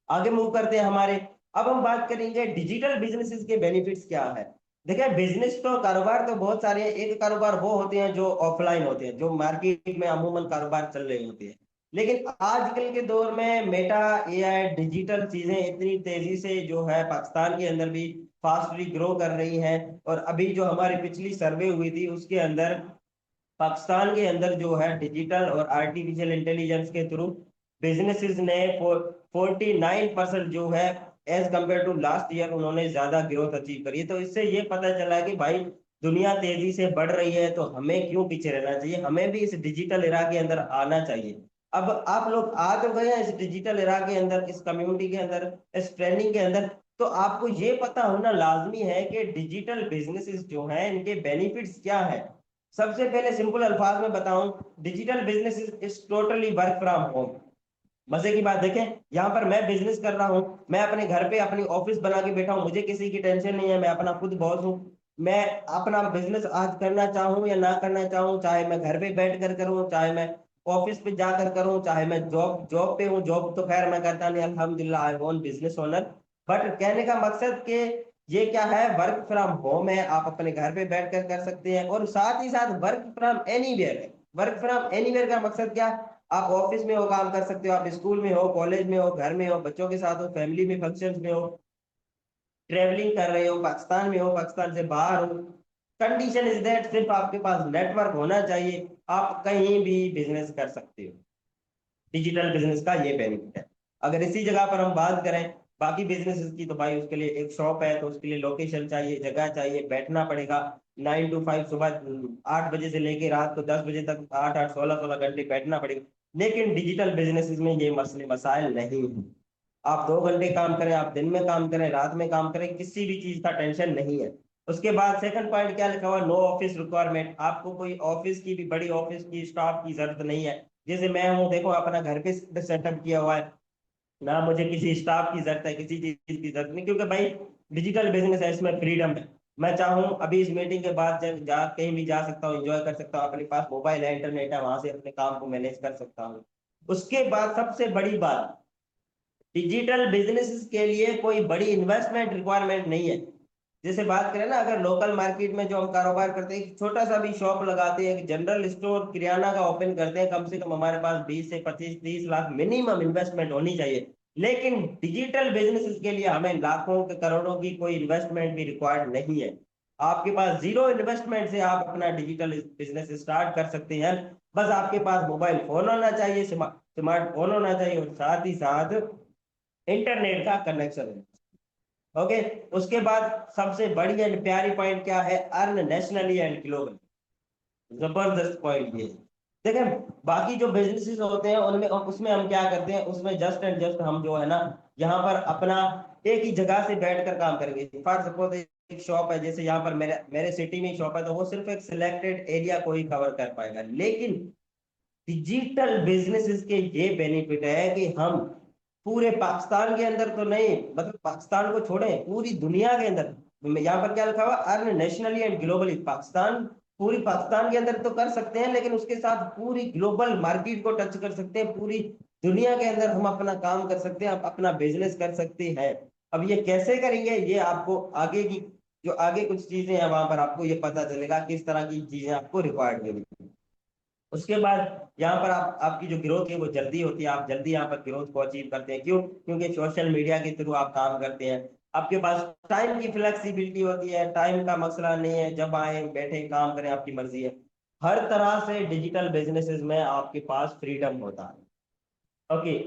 आगे मूव करते हैं हमारे। अब हम बात करेंगे डिजिटल बिजनेसेस के बेनिफिट्स क्या है। देखिए, बिजनेस तो, कारोबार तो बहुत सारे हैं। एक कारोबार वो होते हैं जो ऑफलाइन होते हैं, जो मार्केट में अमूमन कारोबार चल रहे होते हैं। लेकिन आजकल के दौर में मेटा, एआई, डिजिटल चीजें इतनी तेजी से जो है पाकिस्तान के अंदर भी फास्टली ग्रो कर रही हैं। और अभी जो हमारी पिछली सर्वे हुई थी उसके अंदर पाकिस्तान के अंदर जो है डिजिटल और आर्टिफिशियल इंटेलिजेंस के थ्रू बिजनेसेस ने 49% जो है, as compare to last year, उन्होंने ज्यादा ग्रोथ अचीव करी है। तो इससे ये पता चला कि भाई दुनिया तेजी से बढ़ रही है, तो हमें क्यों पीछे रहना चाहिए, हमें भी इस डिजिटल इरा के अंदर आना चाहिए। अब आप लोग आ तो गए हैं इस डिजिटल इरा के अंदर, इस कम्युनिटी के अंदर, इस ट्रेनिंग के अंदर, तो आपको ये पता होना लाजमी है कि डिजिटल बिजनेसेस जो हैं इनके बेनिफिट्स क्या है। सबसे पहले सिंपल अल्फाज में बताऊं, digital business is totally work from home. मजे की बात देखें, यहाँ पर मैं बिजनेस कर रहा हूँ, मैं अपने घर पे अपनी ऑफिस बना के बैठा हूँ, मुझे किसी की टेंशन नहीं है, मैं अपना खुद बॉस हूँ। मैं अपना बिजनेस आज करना चाहूँ या ना करना चाहूँ, चाहे मैं घर पे बैठ कर करूँ, चाहे मैं ऑफिस पे जाकर करूँ, चाहे मैं जॉब जॉब पे हूँ, जॉब तो खैर मैं करता नहीं, अल्हम्दुलिल्लाह, आई ओन बिजनेस ओनर। बट कहने का मकसद के ये क्या है, वर्क फ्रॉम होम है, आप अपने घर पे बैठ कर सकते हैं। और साथ ही साथ वर्क फ्रॉम एनीवेयर है। वर्क फ्रॉम एनीवेयर का मकसद क्या, आप ऑफिस में हो, काम कर सकते हो, आप स्कूल में हो, कॉलेज में हो, घर में हो, बच्चों के साथ हो, फैमिली में, फंक्शंस में हो, ट्रेवलिंग कर रहे हो, पाकिस्तान में हो, पाकिस्तान से बाहर हो। कंडीशन इज दैट सिर्फ आपके पास नेटवर्क होना चाहिए, आप कहीं भी बिजनेस कर सकते हो। डिजिटल बिजनेस का ये बेनिफिट है। अगर इसी जगह पर हम बात करें बाकी बिजनेसेस की, तो भाई उसके लिए एक शॉप है, तो उसके लिए लोकेशन चाहिए, जगह चाहिए, बैठना पड़ेगा। 9 to 5, सुबह 8 बजे से लेके रात को 10 बजे तक, 8 8 16 16 घंटे बैठना पड़ेगा। लेकिन डिजिटल बिजनेसेस में ये मसले मसाइल नहीं है। आप 2 घंटे काम करें, आप दिन में काम करें, रात में काम करें, किसी भी चीज का टेंशन नहीं है। उसके बाद सेकंड पॉइंट क्या लिखा हुआ, नो ऑफिस रिक्वायरमेंट। आपको कोई ऑफिस की भी, बड़ी ऑफिस की, स्टाफ की जरूरत नहीं है। जैसे मैं हूँ, देखो अपना घर पे सेटअप किया हुआ है, ना मुझे किसी स्टाफ की जरूरत है, किसी चीज की जरूरत नहीं, क्योंकि भाई डिजिटल बिजनेस है, इसमें फ्रीडम है। मैं चाहूँ अभी इस मीटिंग के बाद कहीं भी जा सकता हूँ, एंजॉय कर सकता हूँ, अपने पास मोबाइल है, इंटरनेट है, वहां से अपने काम को मैनेज कर सकता हूँ। उसके बाद सबसे बड़ी बात, डिजिटल बिजनेस के लिए कोई बड़ी इन्वेस्टमेंट रिक्वायरमेंट नहीं है। जैसे बात करें ना, अगर लोकल मार्केट में जो हम कारोबार करते हैं, एक छोटा सा भी शॉप लगाते हैं, एक जनरल स्टोर किराना का ओपन करते हैं, कम से कम हमारे पास 20 से 25 30 लाख मिनिमम इन्वेस्टमेंट होनी चाहिए। लेकिन डिजिटल बिजनेस के लिए हमें लाखों के करोड़ों की कोई इन्वेस्टमेंट भी रिक्वायर्ड नहीं है। आपके पास जीरो इन्वेस्टमेंट से आप अपना डिजिटल बिजनेस स्टार्ट कर सकते हैं। बस आपके पास मोबाइल फोन होना चाहिए, स्मार्टफोन होना चाहिए, और साथ ही साथ इंटरनेट का कनेक्शन है। ओके। उसके बाद सबसे बड़ी एंड प्यारी पॉइंट क्या है, अर्न नेशनली एंड ग्लोबल। जबरदस्त पॉइंट ये। देखें, बाकी जो बिजनेसेस होते हैं उनमें उसमें हम क्या करते हैं, उसमें जस्ट एंड जस्ट हम जो है ना, यहाँ पर अपना एक ही जगह से बैठकर काम करेंगे। फॉर सपोज एक शॉप है, जैसे यहाँ पर मेरे मेरे सिटी में शॉप है, तो वो सिर्फ एक सिलेक्टेड एरिया को ही कवर कर पाएगा। लेकिन डिजिटल बिजनेसेस के ये बेनिफिट है कि हम पूरे पाकिस्तान के अंदर तो नहीं, मतलब पाकिस्तान को छोड़े, पूरी दुनिया के अंदर। यहाँ पर क्या लिखा हुआ, earn nationally and globally. Pakistan, पूरी पाकिस्तान के अंदर तो कर सकते हैं, लेकिन उसके साथ पूरी ग्लोबल मार्केट को टच कर सकते हैं। पूरी दुनिया के अंदर हम अपना काम कर सकते हैं, अपना बिजनेस कर सकते हैं। अब ये कैसे करेंगे, ये आपको आगे की जो आगे कुछ चीजें हैं वहां पर आपको ये पता चलेगा, किस तरह की चीजें आपको रिक्वायर्ड होगी। उसके बाद यहाँ पर आपकी जो ग्रोथ है वो जल्दी होती है, आप जल्दी यहाँ पर ग्रोथ को अचीव करते हैं। क्यों? क्योंकि सोशल मीडिया के थ्रू आप काम करते हैं। आपके पास टाइम की फ्लेक्सिबिलिटी होती है, टाइम का मसला नहीं है, जब आए बैठे काम करें, आपकी मर्जी है। हर तरह से डिजिटल बिजनेसेस में आपके पास फ्रीडम होता है। ओके।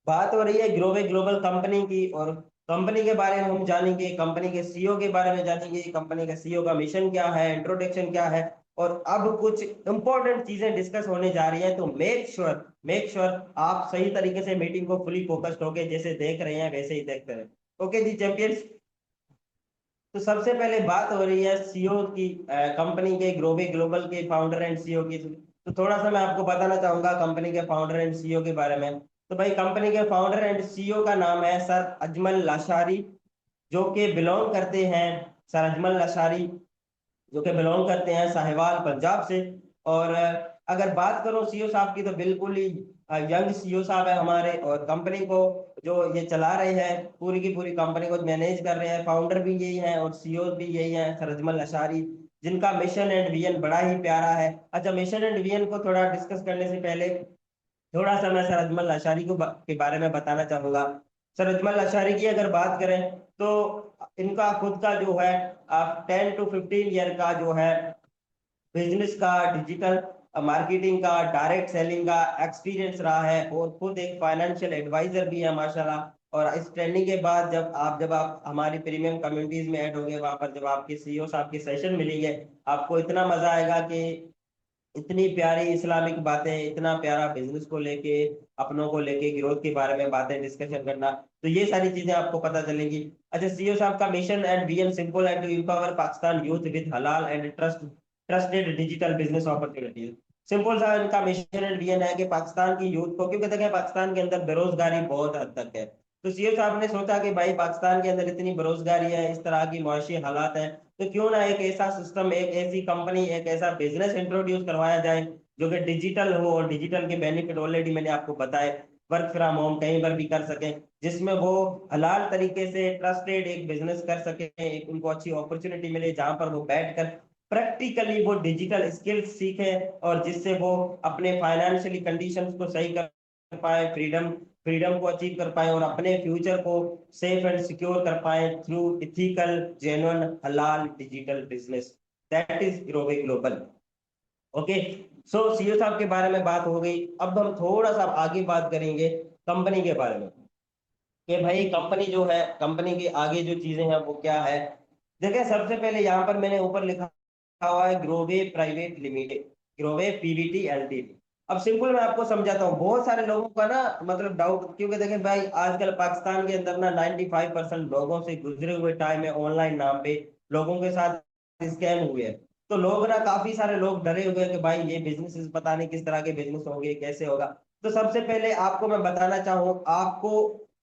बात हो रही है ग्लोबल ग्लोबल कंपनी की, और कंपनी के बारे में हम जानेंगे, कंपनी के सीईओ के बारे में जानेंगे, कंपनी का सीईओ का मिशन क्या है, इंट्रोडक्शन क्या है। और अब कुछ इंपॉर्टेंट चीजें डिस्कस होने जा रही है, तो मेक श्योर आप सही तरीके से मीटिंग को फुली फोकस्ड होके जैसे देख रहे हैं वैसे ही देखते रहे। ओके जी चैंपियंस। तो सबसे पहले बात हो रही है सीईओ की, कंपनी के ग्लोबल के फाउंडर एंड सीईओ की। तो थोड़ा सा मैं आपको बताना चाहूंगा कंपनी के फाउंडर एंड सीईओ के बारे में। तो भाई, कंपनी के फाउंडर एंड सीईओ का नाम है सर अजमल लाशारी, जो कि बिलोंग करते हैं, सर अजमल लाशारी जो कि बिलोंग करते हैं साहिवाल पंजाब से। और अगर बात करो सीईओ साहब की, तो बिल्कुल ही यंग सीईओ साहब है हमारे, और कंपनी को जो ये चला रहे हैं, पूरी की पूरी कंपनी को मैनेज कर रहे हैं। फाउंडर भी यही है और सीईओ भी यही है, सर अजमल अशारी, जिनका मिशन एंड विजन बड़ा ही प्यारा है। अच्छा, मिशन एंड विजन को थोड़ा डिस्कस करने से पहले थोड़ा सा मैं सर अजमल अशारी के बारे में बताना चाहूंगा। सर अजमल अशारी की अगर बात करें, तो इनका खुद का जो है 10 to 15 ईयर का जो है बिजनेस का, डिजिटल मार्केटिंग का, डायरेक्ट सेलिंग का एक्सपीरियंस रहा है, और खुद एक फाइनेंशियल एडवाइजर भी है माशाल्लाह। और इस ट्रेनिंग के बाद जब आप हमारी प्रीमियम कम्युनिटीज में ऐड होंगे, वहां पर जब आपके सीईओ साहब के सेशन मिलेंगे, आपको इतना मजा आएगा कि इतनी प्यारी इस्लामिक बातें, इतना प्यारा बिजनेस को लेके, अपनों को लेके, ग्रोथ के बारे में बातें डिस्कशन करना, तो ये सारी चीजें आपको पता चलेंगी। अच्छा, सीईओ साहब का मिशन एंड विजन सिंपल है, to empower Pakistan youth with halal and trusted digital business opportunities. Simple सा इनका मिशन एंड विजन है कि पाकिस्तान की यूथ को, क्योंकि देखिए पाकिस्तान के अंदर बेरोजगारी बहुत हद तक है, तो सीईओ साहब ने सोचा कि भाई पाकिस्तान के अंदर इतनी बेरोजगारी है, इस तरह की मुआशी हालात है, तो क्यों ना एक ऐसा सिस्टम, एक ऐसी कंपनी, एक ऐसा बिजनेस इंट्रोड्यूस करवाया जाए जो कि डिजिटल हो, और डिजिटल के बेनिफिट ऑलरेडी मैंने आपको बताए, वर्क फ्रॉम होम कहीं पर भी कर सके, जिसमें वो हलाल तरीके से ट्रस्टेड एक बिजनेस कर सके, एक उनको अच्छी अपॉर्चुनिटी मिले जहां पर वो बैठकर प्रैक्टिकली वो डिजिटल स्किल्स सीखे, और जिससे वो अपने फाइनेंशियली कंडीशंस को सही कर पाए, फ्रीडम फ्रीडम को अचीव कर पाए, और अपने फ्यूचर को सेफ एंड सिक्योर कर पाए थ्रू इथिकल, जेन्युइन, हलाल digital business. That is global. Okay. So CEO साहब के बारे में बात हो गई। अब हम थोड़ा सा आगे बात करेंगे कंपनी के बारे में, कि भाई कंपनी जो है, कंपनी की आगे जो चीजें हैं वो क्या है। देखिए, सबसे पहले यहाँ पर मैंने ऊपर लिखा हुआ है ग्रोवे प्राइवेट लिमिटेड, ग्रोवे पीवीटी एलटीडी। अब सिंपल मैं आपको समझाता हूँ, बहुत सारे लोगों का ना मतलब डाउट, क्योंकि देखिए भाई आजकल पाकिस्तान के अंदर ना 95% लोगों से गुजरे हुए टाइम है, ऑनलाइन नाम पे लोगों के साथ स्कैम हुए हैं। तो लोग ना, काफी सारे लोग डरे हुए हैं कि भाई ये बिजनेस पता नहीं किस तरह के बिजनेस होंगे, कैसे होगा। तो सबसे पहले आपको मैं बताना चाहूँ, आपको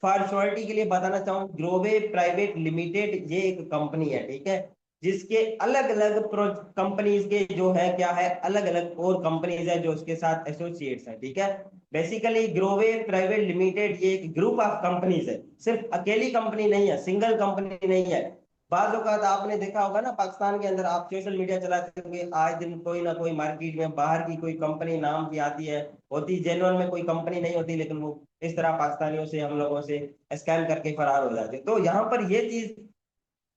फॉर श्योरिटी के लिए बताना चाहूँ, ग्रोवे प्राइवेट लिमिटेड ये एक कंपनी है, ठीक है। जिसके अलग अलग कंपनीज के जो है क्या है, अलग अलग और कंपनीज है जो उसके साथ एसोसिएट्स है। ठीक है, बेसिकली ग्रोवे प्राइवेट लिमिटेड ये एक ग्रुप ऑफ कंपनीज है, सिर्फ अकेली कंपनी नहीं है, सिंगल कंपनी नहीं है। बाजों का आपने देखा होगा ना, पाकिस्तान के अंदर आप सोशल मीडिया चलाते होंगे, आए दिन कोई ना कोई मार्केट में बाहर की कोई कंपनी नाम की आती है, होती जेन्युइन में कोई कंपनी नहीं होती, लेकिन वो इस तरह पाकिस्तानियों से, हम लोगों से स्कैम करके फरार हो जाते। तो यहाँ पर ये चीज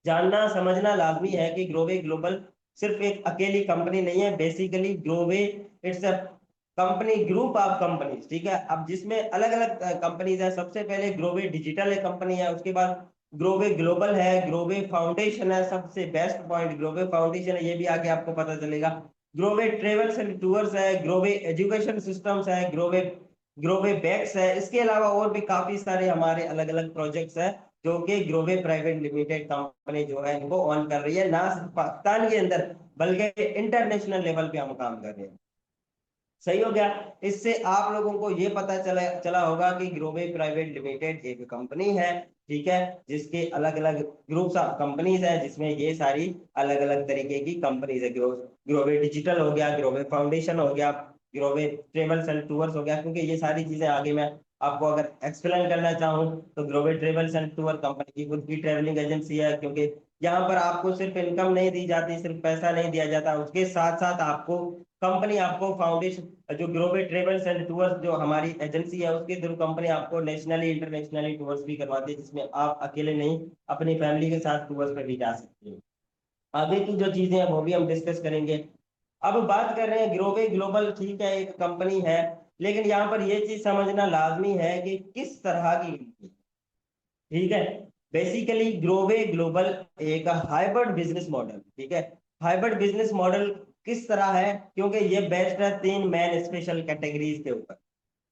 जानना समझना लाजमी है कि ग्रोवे ग्लोबल सिर्फ एक अकेली कंपनी नहीं है। Basically Grove it's a company, group of companies. ठीक है, अब जिसमें अलग अलग कंपनीज है। सबसे पहले ग्रोवे डिजिटल एक कंपनी है, उसके बाद ग्रोवे ग्लोबल है, ग्रोवे फाउंडेशन है, सबसे बेस्ट पॉइंट ग्रोवे फाउंडेशन है, ये भी आगे आपको पता चलेगा। ग्रोवे ट्रेवल्स एंड टूर्स है, ग्रोवे एजुकेशन सिस्टम्स है, ग्रोवे ग्रोवे बैग्स है। इसके अलावा और भी काफी सारे हमारे अलग अलग प्रोजेक्ट्स है जो कि ग्रोवे प्राइवेट लिमिटेड कंपनी जो है इनको ऑन कर रही है, ना सिर्फ पाकिस्तान के अंदर बल्कि इंटरनेशनल लेवल पे हम काम कर रहे हैं। सही हो गया। इससे आप लोगों को ये पता चला चला होगा कि ग्रोवे प्राइवेट लिमिटेड एक कंपनी है। ठीक है, जिसके अलग अलग ग्रुप्स ऑफ कंपनीज है, जिसमें ये सारी अलग अलग तरीके की कंपनीज है। ग्रोवे डिजिटल हो गया, ग्रोवे फाउंडेशन हो गया, ग्रोवे ट्रेवल्स एंड टूर्स हो गया। क्योंकि ये सारी चीजें आगे मैं आपको अगर एक्सप्लेन करना चाहूँ तो ग्रोवे ट्रेवल्स एंड टूर कंपनी की खुद की ट्रेवलिंग एजेंसी है। क्योंकि यहाँ पर आपको सिर्फ इनकम नहीं दी जाती, सिर्फ पैसा नहीं दिया जाता, उसके साथ साथ आपको कंपनी, आपको फाउंडेशन जो ग्लोबल ट्रेवल्स एंड टूर्स जो हमारी एजेंसी है उसके थ्रू कंपनी आपको नेशनली इंटरनेशनली टूर्स भी करवाती है, जिसमें आप अकेले नहीं अपनी फैमिली के साथ टूर्स पर भी जा सकते हैं। आगे की जो चीजें हैं वो भी हम डिस्कस करेंगे। अब बात कर रहे हैं ग्लोबल ग्लोबल, ठीक है एक कंपनी है, लेकिन यहाँ पर ये चीज समझना लाजमी है कि किस तरह की कंपनी। ठीक है, बेसिकली ग्रोवे ग्लोबल एक हाइब्रिड बिजनेस मॉडल। ठीक है, हाइब्रिड बिजनेस मॉडल किस तरह है, क्योंकि ये बेस्ड है तीन मेन स्पेशल कैटेगरीज के ऊपर।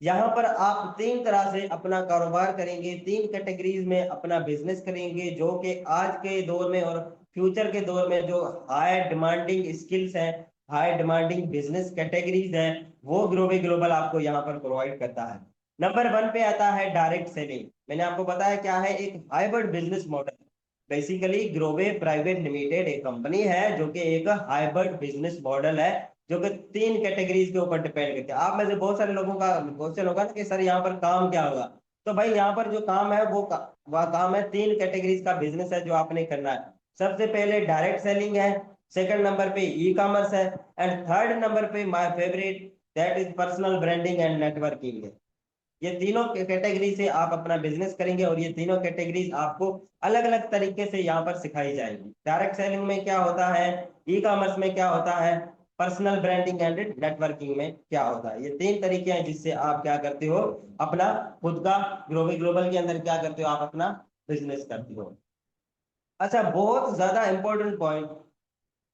यहाँ पर आप तीन तरह से अपना कारोबार करेंगे, तीन कैटेगरीज में अपना बिजनेस करेंगे, जो कि आज के दौर में और फ्यूचर के दौर में जो हाई डिमांडिंग स्किल्स हैं, हाई डिमांडिंग बिजनेस कैटेगरीज हैं, वो ग्लोबल ग्लोबल आपको यहाँ पर प्रोवाइड करता है। नंबर वन पे आता है डायरेक्ट सेलिंग। मैंने आपको बताया क्या है, एक hybrid business model. Basically Grove private limited एक कंपनी है जो कि एक हाइब्रिड बिजनेस मॉडल है, जो कि तीन कैटेगरीज के ऊपर डिपेंड करते हैं। आप में से बहुत सारे लोगों का क्वेश्चन होगा ना कि सर यहाँ पर काम क्या होगा। तो भाई यहाँ पर जो काम है वह काम है, तीन कैटेगरीज का बिजनेस है जो आपने करना है। सबसे पहले डायरेक्ट सेलिंग है, सेकंड नंबर पे ई कॉमर्स है, एंड थर्ड नंबर पे my favourite, that is personal branding and networking है। ये तीनों कैटेगरी से आप अपना बिजनेस करेंगे और ये तीनों कैटेगरीज आपको अलग अलग तरीके से यहाँ पर सिखाई जाएगी। डायरेक्ट सेलिंग में क्या होता है, ई कॉमर्स में क्या होता है, पर्सनल ब्रांडिंग एंड नेटवर्किंग में क्या होता है। ये तीन तरीके हैं जिससे आप क्या करते हो, अपना खुद का ग्लोबल ग्लोबल के अंदर क्या करते हो, आप अपना बिजनेस करते हो। अच्छा, बहुत ज्यादा इंपॉर्टेंट पॉइंट,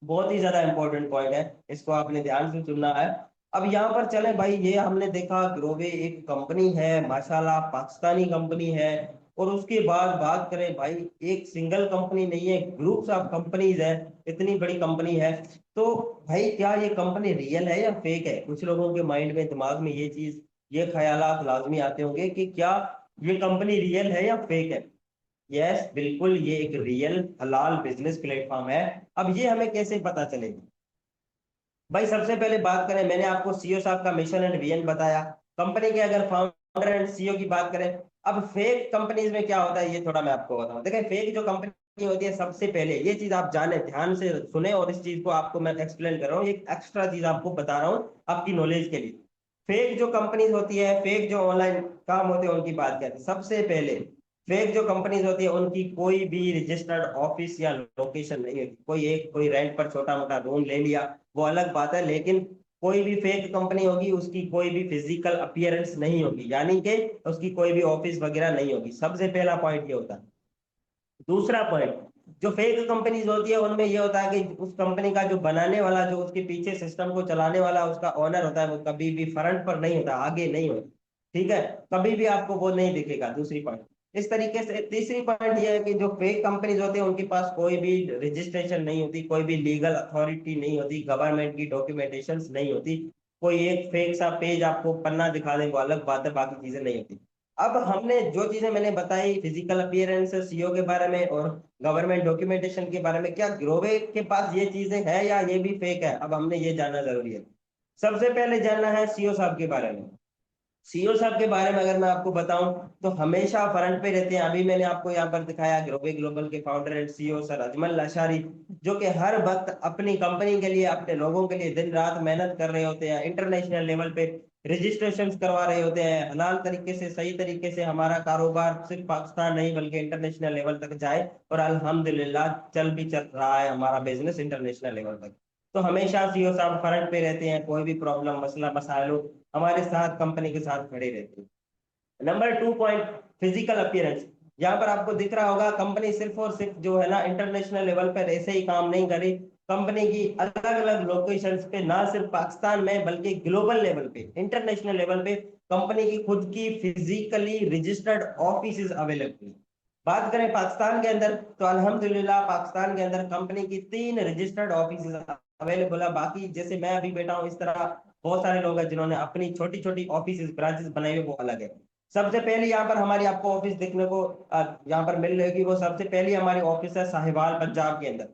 बहुत ही ज्यादा इंपॉर्टेंट पॉइंट है, इसको आपने ध्यान से सुनना है। अब यहाँ पर चले भाई, ये हमने देखा ग्रोवे एक कंपनी है, माशाल्लाह पाकिस्तानी कंपनी है। और उसके बाद बात करें भाई, एक सिंगल कंपनी नहीं है, ग्रुप्स ऑफ कंपनीज है, इतनी बड़ी कंपनी है। तो भाई क्या ये कंपनी रियल है या फेक है? कुछ लोगों के माइंड में, दिमाग में ये चीज, ये ख्यालात लाजमी आते होंगे कि क्या ये कंपनी रियल है या फेक है। यस, बिल्कुल ये एक रियल हलाल बिजनेस प्लेटफॉर्म है। अब ये हमें कैसे पता चलेगा? भाई सबसे पहले बात करें, मैंने आपको सीईओ साहब का मिशन एंड विजन बताया। कंपनी के अगर फाउंडर एंड सीईओ की बात करें, अब फेक कंपनीज में क्या होता है ये थोड़ा मैं आपको बताऊं। देखिए, फेक जो कंपनी होती है, सबसे पहले ये चीज आप जाने, ध्यान से सुने, और इस चीज को आपको मैं एक्सप्लेन कर रहा हूँ, एक एक्स्ट्रा चीज आपको बता रहा हूँ आपकी नॉलेज के लिए। फेक जो कंपनीज होती है, फेक जो ऑनलाइन काम होते हैं, उनकी बात करते हैं। सबसे पहले फेक जो कंपनीज होती है, उनकी कोई भी रजिस्टर्ड ऑफिस या लोकेशन नहीं होती। कोई रेंट पर छोटा मोटा रूम ले लिया, वो अलग बात है, लेकिन कोई भी फेक कंपनी होगी उसकी कोई भी फिजिकल अपीयरेंस नहीं होगी, यानी कि उसकी कोई भी ऑफिस वगैरह नहीं होगी। सबसे पहला पॉइंट ये होता है। दूसरा पॉइंट, जो फेक कंपनीज होती है उनमें ये होता है कि उस कंपनी का जो बनाने वाला, जो उसके पीछे सिस्टम को चलाने वाला उसका ओनर होता है, वो कभी भी फ्रंट पर नहीं होता, आगे नहीं होता। ठीक है, कभी भी आपको वो नहीं दिखेगा। दूसरी पॉइंट इस तरीके से। तीसरी पॉइंट ये है कि जो फेक कंपनीज होते हैं उनके पास कोई भी रजिस्ट्रेशन नहीं होती, कोई भी लीगल अथॉरिटी नहीं होती, गवर्नमेंट की डॉक्यूमेंटेशन नहीं होती। कोई एक फेक सा पेज आपको पन्ना दिखा दे वो अलग बात है, बाकी चीजें नहीं होती। अब हमने जो चीजें मैंने बताई फिजिकल अपीयरेंस, सीओ के बारे में और गवर्नमेंट डॉक्यूमेंटेशन के बारे में, क्या ग्रोवे के पास ये चीजें हैं या ये भी फेक है, अब हमने ये जानना जरूरी है। सबसे पहले जानना है सीओ साहब के बारे में। सीओ साहब के बारे में अगर मैं आपको बताऊं तो हमेशा फ्रंट पे रहते हैं। अभी मैंने आपको यहाँ पर दिखाया ग्रोवे ग्लोबल के founder and CEO sir Ajmal Lashari, जो कि हर वक्त अपनी कंपनी के लिए, अपने लोगों के लिए दिन रात मेहनत कर रहे होते हैं, इंटरनेशनल लेवल पे रजिस्ट्रेशन करवा रहे होते हैं, हलाल तरीके से, सही तरीके से हमारा कारोबार सिर्फ पाकिस्तान नहीं बल्कि इंटरनेशनल लेवल तक जाए। और अल्हम्दुलिल्लाह चल भी चल रहा है हमारा बिजनेस इंटरनेशनल लेवल तक। तो हमेशा सीईओ साहब फ्रंट पे रहते हैं, कोई भी प्रॉब्लम मसला मसाइल हो हमारे साथ, कंपनी के साथ खड़े रहते हैं। Number 2 point, physical appearance. यहाँ पर आपको दिख रहा होगा कंपनी सिर्फ और सिर्फ जो है ना इंटरनेशनल लेवल पर ऐसे ही काम नहीं करी। कंपनी की अलग अलग लोकेशंस पे, ना सिर्फ पाकिस्तान में बल्कि ग्लोबल लेवल पे, इंटरनेशनल लेवल पे कंपनी की खुद की फिजिकली रजिस्टर्ड ऑफिस अवेलेबल है। बात करें पाकिस्तान के अंदर तो अल्हम्दुलिल्लाह पाकिस्तान के अंदर कंपनी की 3 रजिस्टर्ड ऑफिस अवेलेबल है। बाकी जैसे मैं अभी बैठा हूँ इस तरह बहुत सारे लोग हैं जिन्होंने अपनी छोटी छोटी ऑफिस ब्रांचेस बनाई हुई, वो अलग है। सबसे पहले यहाँ पर हमारी आपको ऑफिस देखने को यहाँ पर मिल रही, वो सबसे पहली हमारी ऑफिस है साहिवाल पंजाब के अंदर।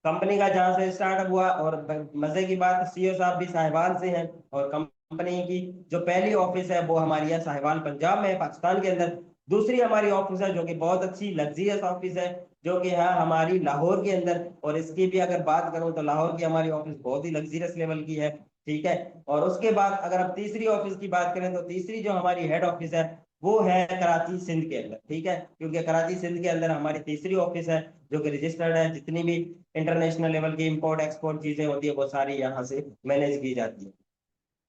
कंपनी का जहां से स्टार्टअप हुआ, और मजे की बात सीईओ साहब भी साहिवाल से हैं। और कंपनी की जो पहली ऑफिस है वो हमारी है साहिवाल पंजाब में, पाकिस्तान के अंदर। दूसरी हमारी ऑफिस है जो कि बहुत अच्छी लग्जरियस ऑफिस है, जो कि है हमारी लाहौर के अंदर। और इसकी भी अगर बात करूं तो लाहौर की हमारी ऑफिस बहुत ही लग्जरियस लेवल की है। ठीक है। और उसके बाद अगर आप तीसरी ऑफिस की बात करें तो तीसरी जो हमारी हेड ऑफिस है वो है कराची सिंध के अंदर। ठीक है, क्योंकि कराची सिंध के अंदर हमारी तीसरी ऑफिस है जो कि रजिस्टर्ड है। जितनी भी इंटरनेशनल लेवल की इंपोर्ट एक्सपोर्ट चीजें होती है वो सारी यहाँ से मैनेज की जाती है।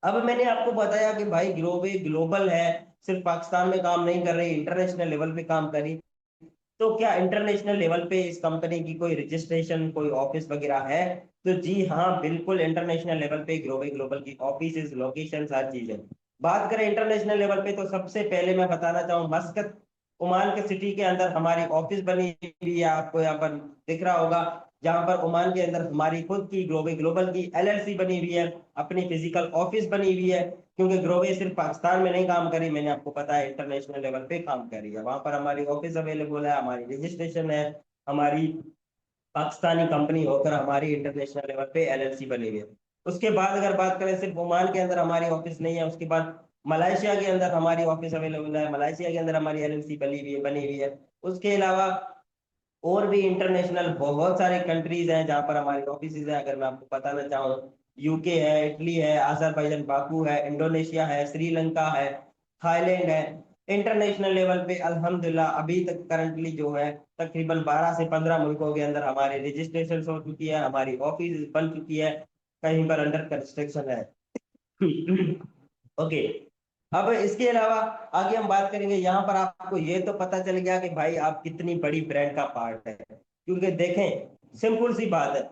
अब मैंने आपको बताया कि भाई ग्लोबे ग्लोबल है, सिर्फ पाकिस्तान में काम नहीं कर रही, इंटरनेशनल लेवल पे काम कर रही। तो क्या इंटरनेशनल लेवल पे इस कंपनी की कोई रजिस्ट्रेशन, कोई ऑफिस वगैरह है? तो जी हाँ, बिल्कुल इंटरनेशनल लेवल पे ग्लोबल ग्लोबल की ऑफिस, लोकेशन, हर चीज है। बात करें इंटरनेशनल लेवल पे तो सबसे पहले मैं बताना चाहूँ मस्कत, ओमान के सिटी के अंदर हमारी ऑफिस बनी हुई है, आपको यहाँ पर दिख रहा होगा। जहां पर ओमान के अंदर हमारी खुद की ग्लोबल ग्लोबल की एलएलसी बनी हुई है, अपनी फिजिकल ऑफिस बनी हुई है। क्योंकि ग्लोबे सिर्फ पाकिस्तान में नहीं काम करी, मैंने आपको पता है इंटरनेशनल लेवल पे काम कर रही है। वहां पर हमारी ऑफिस अवेलेबल है, हमारी रजिस्ट्रेशन है, हमारी पाकिस्तानी कंपनी होकर हमारी इंटरनेशनल लेवल पे एलएलसी बनी हुई है। उसके बाद अगर बात करें सिर्फ ओमान के अंदर हमारी ऑफिस नहीं है, उसके बाद मलेशिया के अंदर हमारी ऑफिस अवेलेबल है, मलेशिया के अंदर हमारी एलएलसी बनी हुई है। उसके अलावा और भी इंटरनेशनल बहुत सारे कंट्रीज हैं जहां पर हमारी ऑफिस है। अगर मैं आपको बताना चाहूँ, यूके है, इटली है, अजरबैजान बाकू है, इंडोनेशिया है, श्रीलंका है, थाईलैंड है। इंटरनेशनल लेवल पे अल्हम्दुलिल्लाह अभी तक करंटली जो है तकरीबन 12 से 15 मुल्कों के अंदर हमारी रजिस्ट्रेशन हो चुकी है, हमारी ऑफिस बन चुकी है, कहीं पर अंडर कंस्ट्रक्शन है। ओके। अब इसके अलावा आगे हम बात करेंगे। यहाँ पर आपको ये तो पता चल गया कि भाई आप कितनी बड़ी ब्रांड का पार्ट है, क्योंकि देखें सिंपल सी बात है,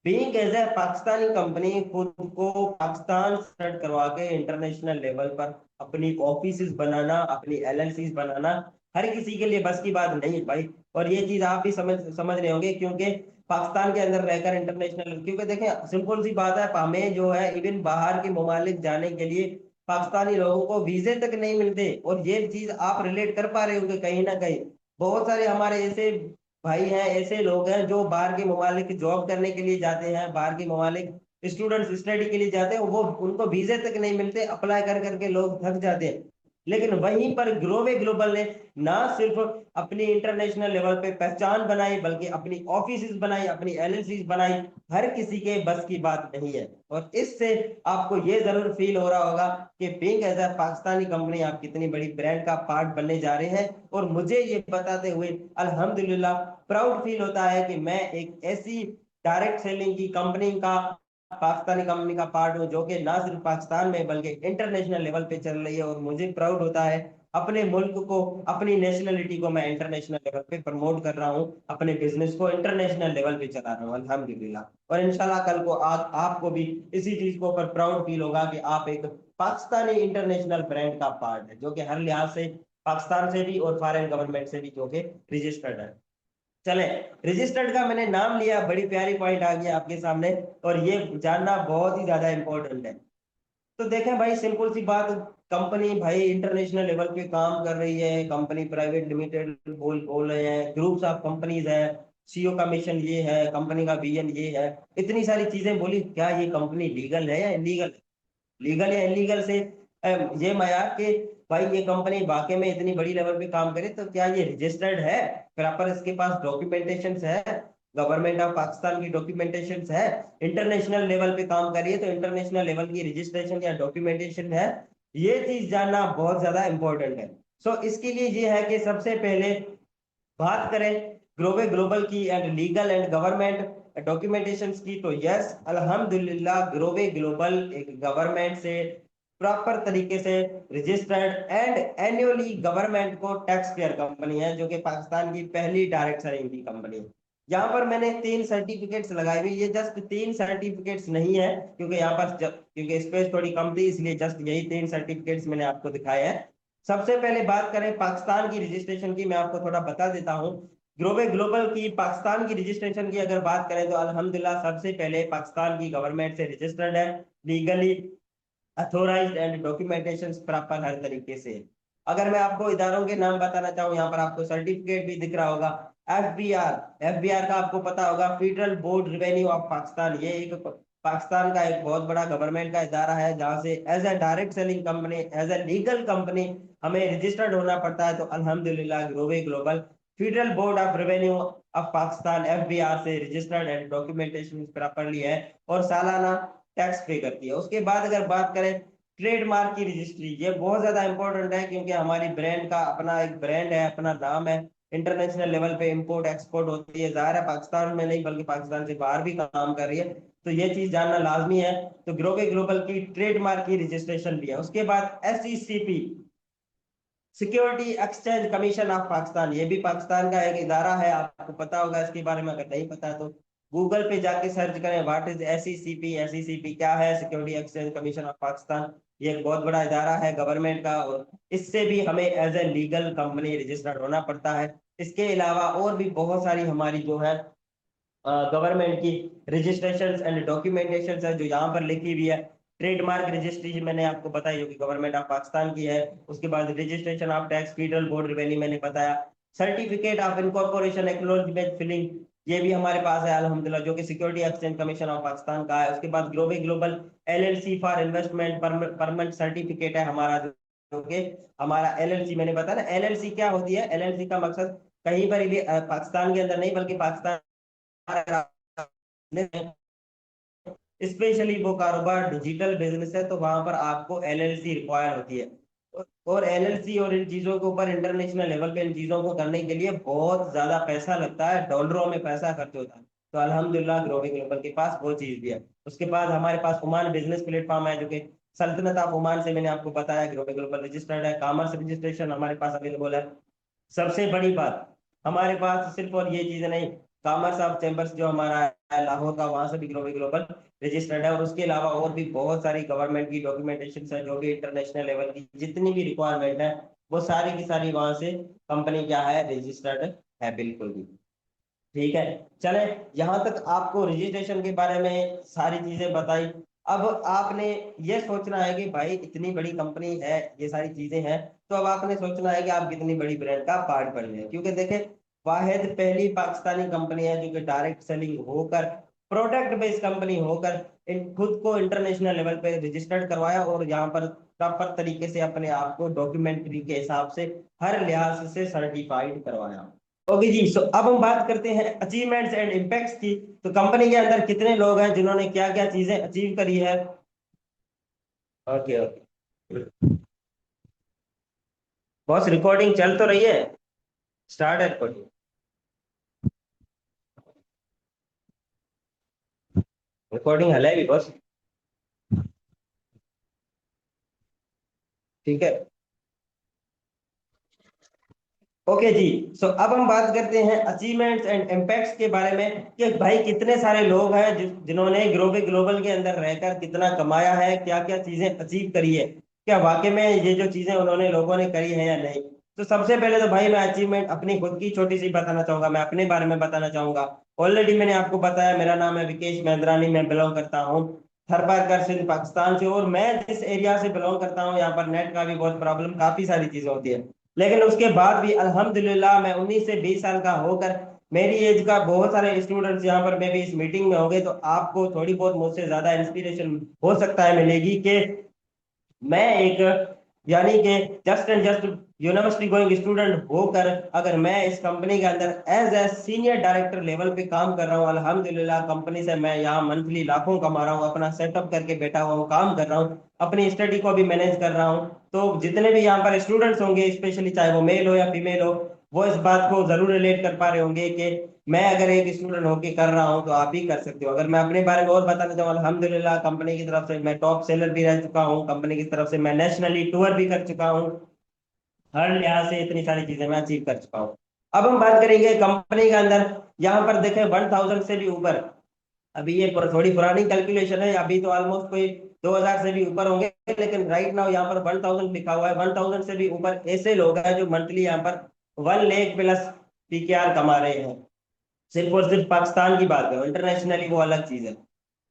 being as a Pakistani company खुद को पाकिस्तान सेट करवा के इंटरनेशनल लेवल पर अपनी ऑफिस बनाना, अपनी एलएलसी बनाना हर किसी के लिए बस की बात नहीं है भाई। और ये चीज आप भी समझ रहे होंगे, क्योंकि पाकिस्तान के अंदर रहकर इंटरनेशनल, क्योंकि देखें सिंपल सी बात है, हमें जो है इवन बाहर के ममालिक जाने के लिए पाकिस्तानी लोगों को वीजे तक नहीं मिलते। और ये चीज आप रिलेट कर पा रहे होंगे कहीं ना कहीं। बहुत सारे हमारे ऐसे भाई हैं, ऐसे लोग हैं जो बाहर के ममालिक जॉब करने के लिए जाते हैं, बाहर के ममालिक स्टूडेंट्स स्टडी के लिए जाते हैं, वो उनको वीजे तक नहीं मिलते, अप्लाई कर करके लोग थक जाते हैं। लेकिन वहीं पर ग्लोबे ग्लोबल ने ना सिर्फ अपनी इंटरनेशनल लेवल पे पहचान बनाई बल्कि अपनी ऑफिस बनाई, अपनी एलएलसी बनाई। हर किसी के बस की बात नहीं है। और इससे आपको ये जरूर फील हो रहा होगा कि being as a Pakistani company आप कितनी बड़ी ब्रांड का पार्ट बनने जा रहे हैं। और मुझे ये बताते हुए अल्हम्दुलिल्लाह प्राउड फील होता है कि मैं एक ऐसी डायरेक्ट सेलिंग की कंपनी का, पाकिस्तानी कंपनी का पार्ट हूँ जो कि ना सिर्फ पाकिस्तान में बल्कि इंटरनेशनल लेवल पे चल रही है। और मुझे प्राउड होता है अपने मुल्क को, अपनी नेशनलिटी को मैं इंटरनेशनल लेवल पे प्रमोट कर रहा हूँ, अपने बिजनेस को इंटरनेशनल लेवल पे चला रहा हूँ अल्हम्दुलिल्लाह। और इंशाल्लाह कल को आपको भी इसी चीज को ऊपर प्राउड फील होगा कि आप एक पाकिस्तानी इंटरनेशनल ब्रांड का पार्ट है, जो कि हर लिहाज से पाकिस्तान से भी और फॉरेन गवर्नमेंट से भी जो कि रजिस्टर्ड है। चले, रजिस्टर्ड का मैंने नाम लिया, बड़ी प्यारी पॉइंट आ गया आपके सामने, और ये जानना बहुत ही ज्यादा इंपॉर्टेंट है। तो देखें भाई सिंपल सी बात, कंपनी भाई इंटरनेशनल लेवल पे काम कर रही है, कंपनी प्राइवेट लिमिटेड बोल रहे हैं, ग्रुप्स ऑफ कंपनीज है, सीईओ का मिशन ये है, कंपनी का विजन ये है, इतनी सारी चीजें बोली। क्या ये कंपनी लीगल है या इलीगल? लीगल या इलीगल से ये माया कि भाई ये कंपनी वाकई में इतनी बड़ी लेवल पे काम करे तो क्या ये रजिस्टर्ड है, प्रॉपर इसके पास डॉक्यूमेंटेशन है, गवर्नमेंट ऑफ पाकिस्तान की डॉक्यूमेंटेशन है, इंटरनेशनल लेवल पे काम करिए तो इंटरनेशनल लेवल की रजिस्ट्रेशन या डॉक्यूमेंटेशन है। ये चीज जानना बहुत ज्यादा इंपॉर्टेंट है। सो इसके लिए ये है कि सबसे पहले बात करें ग्लोबल की and legal and government documentation की, तो यस अल्हम्दुलिल्लाह ग्लोबल एक गवर्नमेंट से प्रॉपर तरीके से रजिस्टर्ड एंड एनुअली गवर्नमेंट को टैक्स पेयर कंपनी है, जो कि पाकिस्तान की पहली डायरेक्ट सेलिंग की कंपनी है। यहाँ पर मैंने 3 सर्टिफिकेट्स लगाए हुए, ये जस्ट 3 सर्टिफिकेट्स नहीं है, क्योंकि यहाँ पर क्योंकि स्पेस थोड़ी कम थी, इसलिए जस्ट यही 3 सर्टिफिकेट्स मैंने आपको दिखाए हैं। सबसे पहले बात करें पाकिस्तान की रजिस्ट्रेशन की, मैं आपको थोड़ा बता देता हूँ। ग्लोबल की पाकिस्तान की रजिस्ट्रेशन की अगर बात करें तो अल्हम्दुलिल्लाह सबसे पहले पाकिस्तान की गवर्नमेंट से रजिस्टर्ड है, legally authorised and documentation proper हर तरीके से। अगर मैं आपको इदारों के नाम बताना चाहूँ, यहाँ पर आपको सर्टिफिकेट भी दिख रहा होगा। एफबीआर का आपको पता होगा, federal board revenue of Pakistan, ये एक पाकिस्तान का एक बहुत बड़ा गवर्नमेंट का इदारा है, जहाँ से as a direct selling company, as a legal company हमें रजिस्टर्ड होना पड़ता है। तो अल्हम्दुलिल्लाह global federal board of revenue of Pakistan FBR से रजिस्टर्ड एंड डॉक्यूमेंटेशन प्रॉपरली है और सालाना टैक्स पे करती है। उसके बाद अगर बात करें ट्रेडमार्क की रजिस्ट्री, ये बहुत ज्यादा इंपॉर्टेंट है, क्योंकि हमारी ब्रांड का अपना एक ब्रांड है, अपना नाम है, इंटरनेशनल लेवल पे इंपोर्ट एक्सपोर्ट होती है, जाहिर है पाकिस्तान में नहीं बल्कि पाकिस्तान से बाहर भी काम कर रही है, तो ये चीज जानना लाजमी है। तो ग्लोबल की ट्रेडमार्क की रजिस्ट्रेशन भी है। उसके बाद SECP, security exchange commission of Pakistan, ये भी पाकिस्तान का एक इदारा है, आपको पता होगा इसके बारे में, अगर नहीं पता तो गूगल पे जाके सर्च करें व्हाट इज SECP। SECP क्या है? Security exchange commission of Pakistan, ये एक बहुत बड़ा इदारा है गवर्नमेंट का, और इससे भी हमें as a legal company registered होना पड़ता है। इसके अलावा और भी बहुत सारी हमारी जो है गवर्नमेंट की रजिस्ट्रेशन एंड डॉक्यूमेंटेशन है, जो यहाँ पर लिखी हुई है। ट्रेडमार्क रजिस्ट्री मैंने आपको बताई, जो कि गवर्नमेंट ऑफ पाकिस्तान की है। उसके बाद registration of tax, federal board revenue मैंने बताया। Certificate of incorporation acknowledgement filing, ये भी हमारे पास है अल्हम्दुलिल्लाह, जो कि security exchange commission of Pakistan का है। उसके बाद global LLC for investment permit certificate है हमारा, जो कि हमारा LLC, मैंने बताया ना LLC क्या होती है। LLC का मकसद कहीं पर भी पाकिस्तान के अंदर नहीं बल्कि पाकिस्तान स्पेशली वो कारोबार डिजिटल बिजनेस है, तो वहां पर आपको LLC रिक्वायर होती है। और LLC और इन चीजों के ऊपर इंटरनेशनल लेवल पे इन चीजों को करने के लिए बहुत ज्यादा पैसा लगता है, डॉलरों में पैसा खर्च होता है। तो अल्हम्दुलिल्लाह ग्लोबल के पास वो चीज भी है। उसके बाद हमारे पास ओमान बिजनेस प्लेटफॉर्म है, जो कि सल्तनत ऑफ ओमान से मैंने आपको बताया ग्लोबल रजिस्टर्ड है, कॉमर्स रजिस्ट्रेशन हमारे पास अवेलेबल है। सबसे बड़ी बात, हमारे पास सिर्फ और ये चीज नहीं, कॉमर्स ऑफ चैम्बर्स जो हमारा है लाहौर का, वहां से भी ग्लोबल रजिस्टर्ड है। और उसके अलावा और भी बहुत सारी गवर्नमेंट की डॉक्यूमेंटेशन है, जो भी इंटरनेशनल लेवल की जितनी भी रिक्वायरमेंट है, वो सारी की सारी वहां से कंपनी क्या है, रजिस्टर्ड है बिल्कुल भी। ठीक है, चले, यहाँ तक आपको रजिस्ट्रेशन के बारे में सारी चीजें बताई। अब आपने ये सोचना है कि भाई इतनी बड़ी कंपनी है, ये सारी चीजें हैं, तो अब आपने सोचना है कि आप कितनी बड़ी ब्रांड का पार्ट बन रहे हैं, क्योंकि देखें वाहिद पहली पाकिस्तानी कंपनी है जो कि डायरेक्ट सेलिंग होकर, प्रोडक्ट बेस्ड कंपनी होकर खुद को इंटरनेशनल लेवल पे रजिस्टर्ड करवाया, और यहाँ पर प्रॉपर तरीके से अपने आप को डॉक्यूमेंट्री के हिसाब से हर लिहाज से सर्टिफाइड करवाया। ओके जी, सो अब हम बात करते हैं अचीवमेंट्स एंड इम्पैक्ट्स की। तो कंपनी के अंदर कितने लोग हैं जिन्होंने क्या क्या चीजें अचीव करी है? ओके ओके बॉस, रिकॉर्डिंग चल तो रही है? स्टार्ट है रिकॉर्डिंग? Recording हलेगी boss? ठीक है, ओके जी। सो अब हम बात करते हैं अचीवमेंट्स एंड इम्पैक्ट्स के बारे में, कि भाई कितने सारे लोग हैं जिन्होंने ग्लोबल के अंदर रहकर कितना कमाया है, क्या क्या चीजें अचीव करी है, क्या वाकई में ये जो चीजें उन्होंने लोगों ने करी है या नहीं। तो सबसे पहले तो भाई मैं अचीवमेंट अपनी खुद की छोटी सी बताना चाहूंगा, मैं अपने बारे में बताना चाहूंगा। ऑलरेडी मैंने आपको बताया, मेरा नाम है विकेश मेहंद्रानी, मैं बिलोंग करता हूँ थरपारकर सिंध पाकिस्तान से। और मैं जिस एरिया से बिलोंग करता हूँ यहाँ पर नेट का भी बहुत प्रॉब्लम, काफी सारी चीजें होती है। लेकिन उसके बाद भी अल्हम्दुलिल्लाह मैं 19 से 20 साल का होकर, मेरी एज का बहुत सारे स्टूडेंट्स यहाँ पर मे भी इस मीटिंग में होंगे, तो आपको थोड़ी बहुत मुझसे ज्यादा इंस्पिरेशन हो सकता है मिलेगी कि मैं एक, यानी कि just and just university going student होकर अगर मैं इस कंपनी के अंदर as a senior director level पे काम कर रहा हूँ, अल्हम्दुलिल्लाह कंपनी से मैं यहाँ मंथली लाखों कमा रहा हूँ, अपना सेटअप करके बैठा हुआ हूँ, काम कर रहा हूँ, अपनी स्टडी को भी मैनेज कर रहा हूँ। तो जितने भी यहाँ पर स्टूडेंट्स होंगे, स्पेशली चाहे वो मेल हो या फीमेल हो, वो इस बात को जरूर रिलेट कर पा रहे होंगे कि मैं अगर एक स्टूडेंट होके कर रहा हूँ तो आप भी कर सकते हो। अगर मैं अपने बारे में और बताना चाहूँ, अल्हम्दुलिल्लाह कंपनी की तरफ से मैं टॉप सेलर भी रह चुका हूँ, कंपनी की तरफ से मैं नेशनली टूर भी कर चुका हूँ, हर लिहाज से इतनी सारी चीजें मैं अचीव कर चुका हूँ। अब हम बात करेंगे कंपनी के अंदर, यहाँ पर देखें 1000 से भी ऊपर, अभी ये थोड़ी पुरानी कैलकुलेशन है, अभी तो ऑलमोस्ट कोई 2000 से भी ऊपर होंगे, लेकिन राइट नाउ यहाँ पर 1000 लिखा हुआ है। 1000 से भी ऊपर ऐसे लोग हैं जो मंथली यहाँ पर 1 लाख प्लस पीकेआर कमा रहे हैं। सिर्फ और सिर्फ पाकिस्तान की बात है, इंटरनेशनली वो अलग चीज है।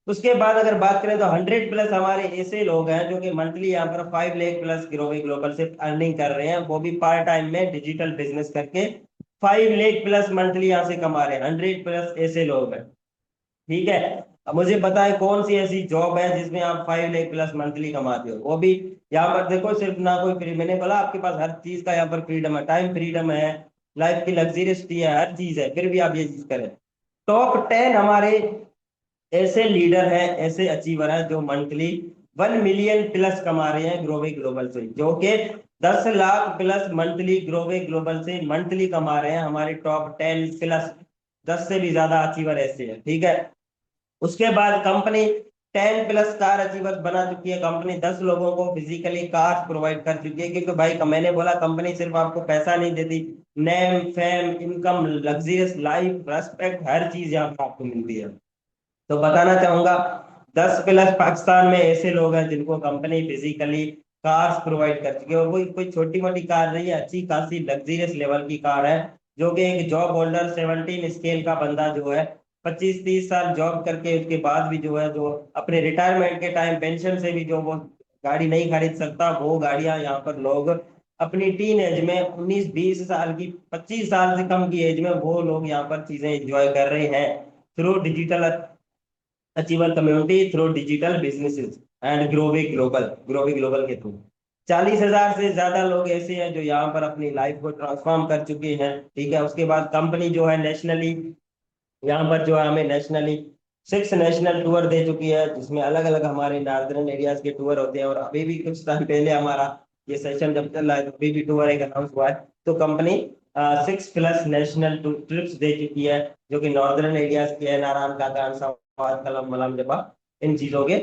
उसके बाद अगर बात करें तो 100 प्लस हमारे ऐसे लोग हैं जो कि मंथली यहाँ पर 5 लाख प्लस ग्रोवी ग्लोबल से अर्निंग कर रहे हैं, वो भी पार्ट टाइम में डिजिटल बिजनेस करके 5 लाख प्लस मंथली यहाँ से कमा रहे हैं। 100 प्लस ऐसे लोग हैं, ठीक है। अब मुझे बताएं कौन सी ऐसी जॉब है जिसमें आप 5 लाख प्लस मंथली कमाते हो, वो भी यहाँ पर देखो, सिर्फ ना कोई फ्री, मैंने बोला आपके पास हर चीज का यहाँ पर फ्रीडम है, टाइम फ्रीडम है, लाइफ की लग्जरियसटी है, हर चीज है, फिर भी आप ये चीज करें। टॉप 10 हमारे ऐसे लीडर हैं, ऐसे अचीवर हैं जो मंथली 1 मिलियन प्लस कमा रहे हैं ग्रोवे ग्लोबल से, जो कि 10 लाख प्लस मंथली ग्रोवे ग्लोबल से मंथली कमा रहे हैं हमारे टॉप 10 प्लस। 10 से भी ज्यादा अचीवर ऐसे हैं, ठीक है। उसके बाद कंपनी 10 प्लस कार अचीवर्स बना चुकी है, कंपनी 10 लोगों को फिजिकली कार्स प्रोवाइड कर चुकी है, क्योंकि भाई मैंने बोला कंपनी सिर्फ आपको पैसा नहीं देती, name fame income luxurious life respect हर चीज यहाँ पर आपको मिलती है। तो बताना चाहूंगा 10 प्लस पाकिस्तान में ऐसे लोग हैं जिनको कंपनी फिजिकली कार्स प्रोवाइड कर चुकी है, और वो कोई छोटी मोटी कार नहीं है, अच्छी खासी लग्जरियस लेवल की कार है, जो कि एक जॉब होल्डर 17 स्केल का बंदा जो है 25-30 साल जॉब करके उसके बाद भी जो है, जो अपने रिटायरमेंट के टाइम पेंशन से भी जो वो गाड़ी नहीं खरीद सकता, वो गाड़ियां यहाँ पर लोग अपनी टीन एज में 19-20 साल की, 25 साल से कम की एज में वो लोग यहाँ पर चीजें एंजॉय कर रहे हैं through digital achiever community, through digital businesses and Grovy Global के थ्रू 40,000 से ज्यादा लोग ऐसे हैं जो यहाँ पर अपनी लाइफ को ट्रांसफॉर्म कर चुके हैं, ठीक है। उसके बाद कंपनी जो है नेशनली, यहाँ पर जो है हमें नेशनली 6 नेशनल टूर दे चुकी है, जिसमें अलग अलग हमारे नॉर्दर्न एरियाज के टूर होते हैं। और अभी भी कुछ टाइम पहले हमारा ये सेशन जब चल रहा है तो अभी भी टूर एक अनाउंस हुआ है। तो कंपनी 6 प्लस नेशनल ट्रिप्स दे चुकी है, जो कि नॉर्दर्न एरियाज के है, नारायण कागान सवात कलम मलम जबा, इन चीजों के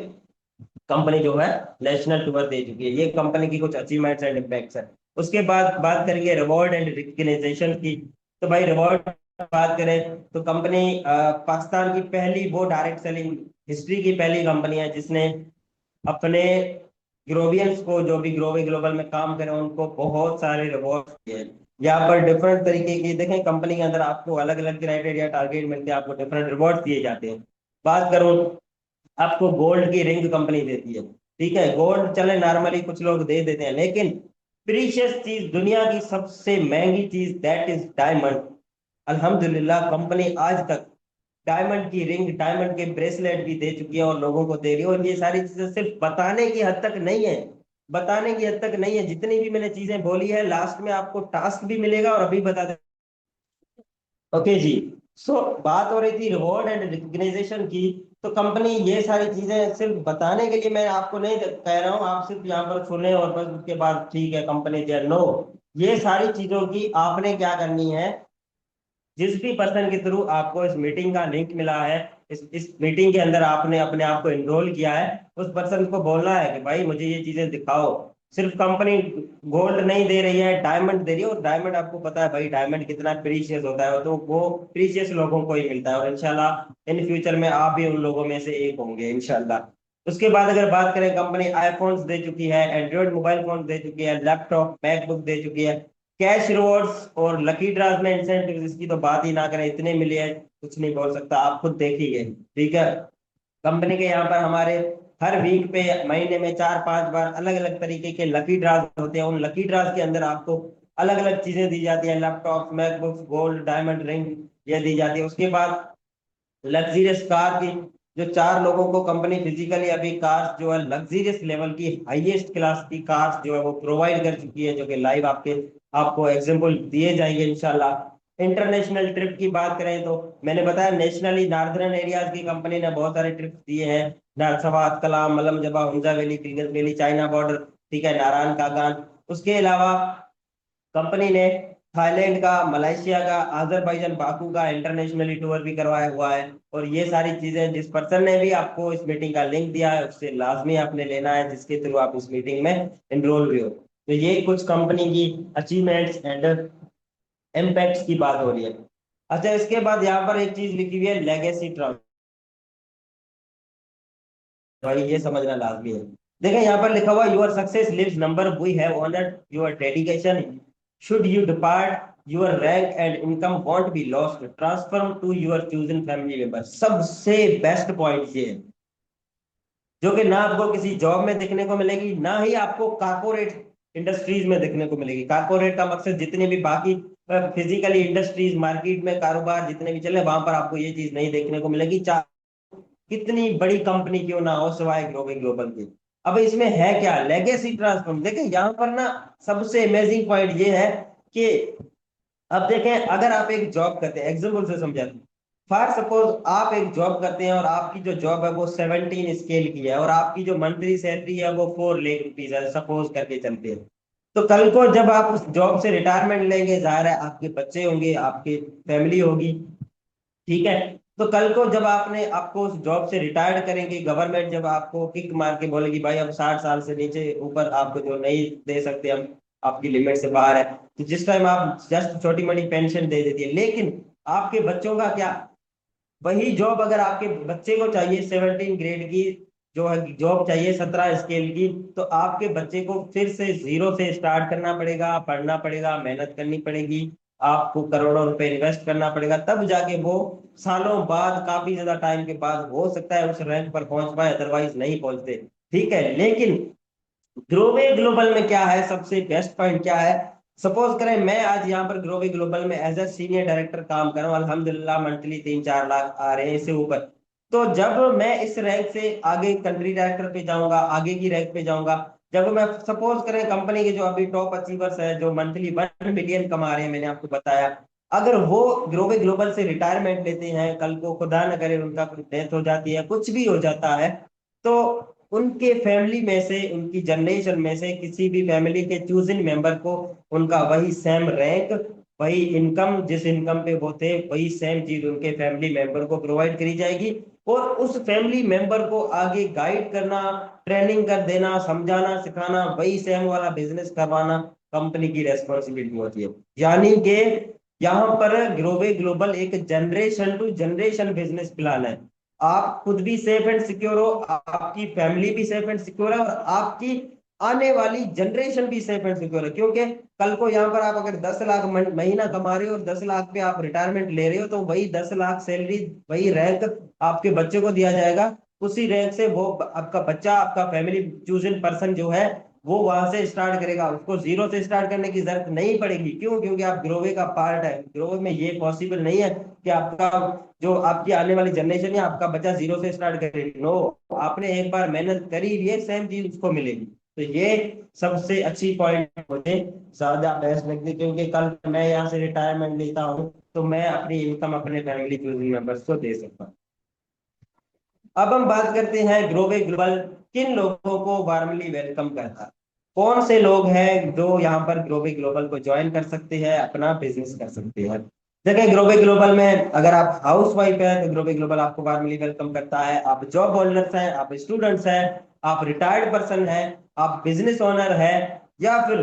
कंपनी जो है नेशनल टूर दे चुकी है। ये कंपनी की कुछ अचीवमेंट्स एंड इम्पैक्ट्स है। उसके बाद बात करेंगे रिवॉर्ड एंड रिकग्नाइजेशन की। तो भाई रिवॉर्ड बात करें तो कंपनी पाकिस्तान की पहली, वो डायरेक्ट सेलिंग हिस्ट्री की पहली कंपनी है जिसने अपने ग्रोवियंस को, जो भी ग्रोवी ग्लोबल में काम करें, उनको बहुत सारे रिवॉर्ड दिए हैं। यहाँ पर डिफरेंट तरीके की देखें, कंपनी के अंदर आपको अलग अलग क्राइटेरिया टारगेट मिलते हैं, आपको डिफरेंट रिवॉर्ड दिए जाते हैं। बात करूं, आपको गोल्ड की रिंग कंपनी देती है, ठीक है। गोल्ड चले नॉर्मली कुछ लोग दे देते हैं, लेकिन प्रीशियस चीज, दुनिया की सबसे महंगी चीज, दैट इज डायमंड। अल्हम्दुलिल्लाह कंपनी आज तक डायमंड की रिंग, डायमंड के ब्रेसलेट भी दे चुकी है और लोगों को दे रही है। और ये सारी चीजें सिर्फ बताने की हद तक नहीं है, बताने की हद तक नहीं है, जितनी भी मैंने चीजें बोली है लास्ट में आपको टास्क भी मिलेगा, और अभी बता दें। ओके जी। सो बात हो रही थी रिवॉर्ड एंड रिकग्नाइजेशन की। तो कंपनी ये सारी चीजें सिर्फ बताने के लिए मैं आपको नहीं कह रहा हूँ, आप सिर्फ यहाँ पर सुने और बस उसके बाद ठीक है कंपनी देयर, नो। ये सारी चीजों की आपने क्या करनी है, जिस भी पर्सन के थ्रू आपको इस मीटिंग का लिंक मिला है, इस मीटिंग के अंदर आपने अपने आप को एनरोल किया है, उस पर्सन को बोलना है कि भाई मुझे ये चीजें दिखाओ। सिर्फ कंपनी गोल्ड नहीं दे रही है, डायमंड दे रही है, और डायमंड आपको पता है भाई डायमंड कितना प्रीशियस होता है, तो वो प्रीशियस लोगों को ही मिलता है, और इंशाल्लाह इन फ्यूचर में आप भी उन लोगों में से एक होंगे इंशाल्लाह। उसके बाद अगर बात करें, कंपनी आईफोन्स दे चुकी है, एंड्रॉइड मोबाइल फोन दे चुकी है, लैपटॉप मैकबुक दे चुकी है, कैश रिवॉर्ड्स और लकी ड्राज में इंसेंटिव, इसकी तो बात ही ना करें, इतने मिले हैं कुछ नहीं बोल सकता, आप खुद देखिए, ठीक है। कंपनी के यहाँ पर हमारे हर वीक पे, महीने में 4-5 बार अलग अलग तरीके के लकी ड्राज होते हैं। उन लकी ड्राज के अंदर आपको अलग अलग चीजें दी जाती है, laptop, MacBooks, gold, diamond ring, ये दी जाती है। उसके बाद लग्जरियस कार की, जो 4 लोगों को कंपनी फिजिकली अभी कार्स जो है लग्जरियस लेवल की हाईएस्ट क्लास की कार्स जो है वो प्रोवाइड कर चुकी है, जो कि लाइव आपको एग्जांपल दिए जाएंगे इंशाल्लाह। इंटरनेशनल ट्रिप की बात करें तो मैंने बताया नेशनली नॉर्दर्न एरियाज की कंपनी ने बहुत सारे ट्रिप दिए हैं। नारसवात, Kalam, Malam Jabba, Hunza valley, Gilgit valley, China border, ठीक है, नारायण कागान। उसके अलावा कंपनी ने थाईलैंड का, मलेशिया का, अजरबैजान बाकू का इंटरनेशनली टूर भी करवाया हुआ है। और ये सारी चीजें जिस पर्सन ने भी आपको इस मीटिंग का लिंक दिया है उससे लाजमी आपने लेना है, जिसके थ्रू आप इस मीटिंग में एनरोल भी हो। तो ये कुछ कंपनी की अचीवमेंट्स एंड इम्पैक्ट्स की बात हो रही है। अच्छा, इसके बाद यहाँ पर एक चीज लिखी हुई है, लेगेसी ट्रांसफर। भाई ये समझना लाजमी है। देखिए यहाँ पर लिखा हुआ, your success lives number, we have honoured your dedication, should you depart your rank and income won't be lost, transfer to your chosen family member. सबसे बेस्ट पॉइंट ये है, जो कि ना आपको किसी जॉब में देखने को मिलेगी, ना ही आपको कारपोरेट इंडस्ट्रीज में देखने को मिलेगी। कारपोरेट का मकसद जितने भी बाकी फिजिकली इंडस्ट्रीज, मार्केट में कारोबार जितने भी चले, वहां पर आपको ये चीज नहीं देखने को मिलेगी, कितनी बड़ी कंपनी क्यों ना हो, सिवाय ग्लोबल ग्लोबल की। अब इसमें है क्या, लेगेसी ट्रांसफॉर्म। देखिए यहाँ पर ना सबसे अमेजिंग पॉइंट ये है कि अब देखें, अगर आप एक जॉब करते हैं, एग्जाम्पल से समझाते हैं, फॉर सपोज आप एक जॉब करते हैं और आपकी जो जॉब है वो 17 स्केल की है और आपकी जो मंथली सैलरी है वो 4 लाख रुपीज है, सपोज करके चलते हैं। तो कल को जब आप उस जॉब से रिटायरमेंट लेंगे, जाहिर है आपके बच्चे होंगे, आपकी फैमिली होगी, ठीक है। तो कल को जब आपको उस जॉब से रिटायर्ड करेंगे, गवर्नमेंट जब आपको किक मार के बोलेगी भाई अब 60 साल से नीचे ऊपर आपको जो नहीं दे सकते हम, आपकी लिमिट से बाहर है, तो जिस टाइम आप जस्ट छोटी मोटी पेंशन दे देती है। लेकिन आपके बच्चों का क्या, वही जॉब अगर आपके बच्चे को चाहिए 17 ग्रेड की, जो है जॉब चाहिए 17 स्केल की, तो आपके बच्चे को फिर से जीरो से स्टार्ट करना पड़ेगा, पढ़ना पड़ेगा, मेहनत करनी पड़ेगी, आपको करोड़ों रुपए इन्वेस्ट करना पड़ेगा, तब जाके वो सालों बाद, काफी ज्यादा टाइम के बाद हो सकता है उस रैंक पर पहुंच पाए, अदरवाइज नहीं पहुंचते, ठीक है। लेकिन ग्लोबल ग्लोबल में क्या है, सबसे बेस्ट पॉइंट क्या है, सपोज करें मैं आज यहाँ पर ग्लोबल ग्लोबल में एज ए सीनियर डायरेक्टर काम कर रहा हूँ, अल्हम्दुलिल्लाह मंथली 3-4 लाख आ रहे हैं इससे ऊपर। तो जब मैं इस रैंक से आगे कंट्री डायरेक्टर पे जाऊंगा, आगे की रैंक पे जाऊंगा, जब मैं सपोज करें कंपनी के जो अभी टॉप अचीवर्स है, जो मंथली 1 मिलियन कमा रहे हैं, मैंने आपको बताया, अगर वो ग्लोबल ग्लोबल से रिटायरमेंट लेते हैं, कल को खुदा न करे उनका डेथ हो जाती है, कुछ भी हो जाता है, तो उनके फैमिली में से, उनकी जनरेशन में से किसी भी फैमिली के चूजिंग मेंबर को उनका वही सेम रैंक, वही इनकम, जिस इनकम पे वो थे, वही सेम चीज उनके फैमिली मेंबर को प्रोवाइड करी जाएगी। और उस फैमिली मेंबर को आगे गाइड करना, ट्रेनिंग कर देना, समझाना, सिखाना, वही सेम वाला बिजनेस करवाना कंपनी की रेस्पॉन्सिबिलिटी होती है। यानी कि यहाँ पर ग्लोबल ग्लोबल एक generation to generation business plan है। आप खुद भी सेफ एंड सिक्योर हो, आपकी फैमिली भी सेफ एंड सिक्योर है, और आपकी आने वाली जनरेशन भी सेफ एंड सिक्योर है। क्योंकि कल को यहाँ पर आप अगर 10 लाख महीना कमा रहे हो और 10 लाख पे आप रिटायरमेंट ले रहे हो, तो वही 10 लाख सैलरी, वही रैंक आपके बच्चे को दिया जाएगा। उसी रैंक से वो आपका बच्चा, आपका फैमिली चूजन पर्सन जो है, वो वहां से स्टार्ट करेगा, उसको जीरो से स्टार्ट करने की जरूरत नहीं पड़ेगी। क्यों? क्योंकि आप ग्रोवे का पार्ट है। ग्रोवे में ये पॉसिबल नहीं है कि आपका जो आपकी आने वाली जनरेशन है, आपका बच्चा जीरो से स्टार्ट करे, नो। आपने एक बार मेहनत करी, ये सेम चीज उसको मिलेगी। तो ये सबसे अच्छी पॉइंट मुझे ज्यादा बेस्ट लगती है, क्योंकि कल मैं यहाँ से रिटायरमेंट लेता हूँ तो मैं अपनी इनकम अपने फैमिली मेंबर्स को दे सकता हूँ। अब हम बात करते हैं ग्लोबल ग्लोबल किन लोगों को वार्मली वेलकम करता है। कौन से लोग हैं जो यहाँ पर ग्लोबल ग्लोबल को ज्वाइन कर सकते हैं, अपना बिजनेस कर सकते हैं। देखिए ग्लोबल ग्लोबल में अगर आप हाउस वाइफ है तो ग्लोबल ग्लोबल आपको वार्मली वेलकम करता है। आप जॉब होल्डर्स हैं, आप स्टूडेंट्स हैं, आप रिटायर्ड पर्सन हैं, आप बिजनेस ओनर है, या फिर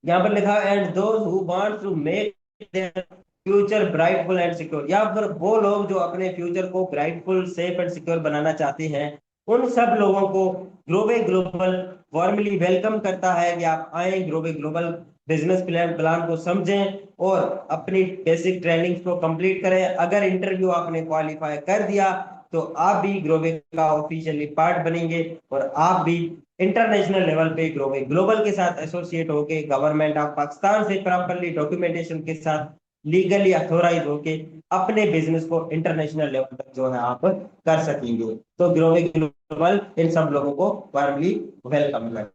यहाँ पर लिखा and those who want to make their future brightful and secure, या फिर वो लोग जो अपने फ्यूचर को ब्राइटफुल, सेफ एंड सिक्योर बनाना चाहते हैं। उन सब लोगों को ग्लोबल ग्लोबल वार्मली वेलकम करता है कि आप आए, global global business plan plan को समझें और अपनी बेसिक ट्रेनिंग को कंप्लीट करें। अगर इंटरव्यू आपने क्वालिफाई कर दिया तो आप भी ग्रोवे का ऑफिशियली पार्ट बनेंगे और आप भी इंटरनेशनल लेवल पे ग्रोवे ग्लोबल के साथ एसोसिएट होके गवर्नमेंट ऑफ पाकिस्तान से प्रॉपरली डॉक्यूमेंटेशन के साथ लीगली अथोराइज होके अपने बिजनेस को इंटरनेशनल लेवल तक जो है आप कर सकेंगे। तो ग्रोवे ग्लोबल इन सब लोगों को वार्मली वेलकम करता है।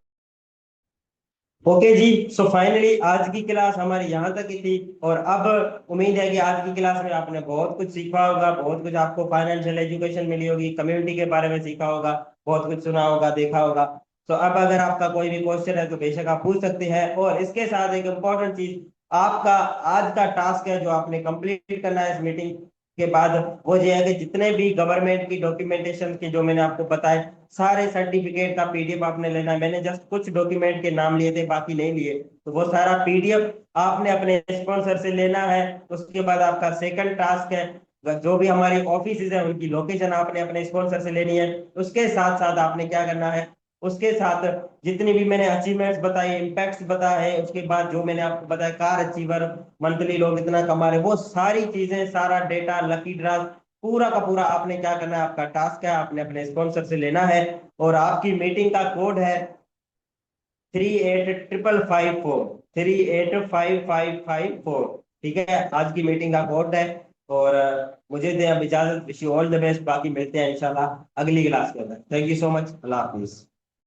ओके जी, सो फाइनली आज की क्लास हमारी यहाँ तक ही थी। और अब उम्मीद है कि आज की क्लास में आपने बहुत कुछ सीखा होगा, बहुत कुछ आपको फाइनेंशियल एजुकेशन मिली होगी, कम्युनिटी के बारे में सीखा होगा, बहुत कुछ सुना होगा, देखा होगा। तो अब अगर आपका कोई भी क्वेश्चन है तो बेशक आप पूछ सकते हैं। और इसके साथ एक इम्पोर्टेंट चीज, आपका आज का टास्क है जो आपने कंप्लीट करना है इस मीटिंग के बाद, वो ये है कि जितने भी गवर्नमेंट की डॉक्यूमेंटेशन के जो मैंने आपको बताए सारे सर्टिफिकेट का पीडीएफ आपने लेना है। मैंने जस्ट कुछ डॉक्यूमेंट के नाम लिए थे, बाकी नहीं लिए। तो वो सारा पीडीएफ आपने अपने स्पॉन्सर से लेना है। उसके बाद आपका सेकंड टास्क है, जो भी हमारी ऑफिस है उनकी लोकेशन आपने अपने स्पॉन्सर से लेनी है। उसके साथ साथ आपने क्या करना है, उसके साथ जितनी भी मैंने अचीवमेंट्स बताए, इम्पैक्ट्स बताए, उसके बाद जो मैंने आपको बताया कार अचीवर, मंथली लोग इतना कमा रहे, वो सारी चीजें, सारा डेटा, लकी ड्रा, पूरा का पूरा आपने क्या करना है, आपका टास्क है, आपने अपने स्पॉन्सर से लेना है। और आपकी मीटिंग का कोड है 385554, 385554। ठीक है, आज की मीटिंग का कोड है। और मुझे दे अब इजाजत, wish you all the best, बाकी मिलते हैं इंशाल्लाह अगली क्लास के अंदर। Thank you so much, Allah Hafiz.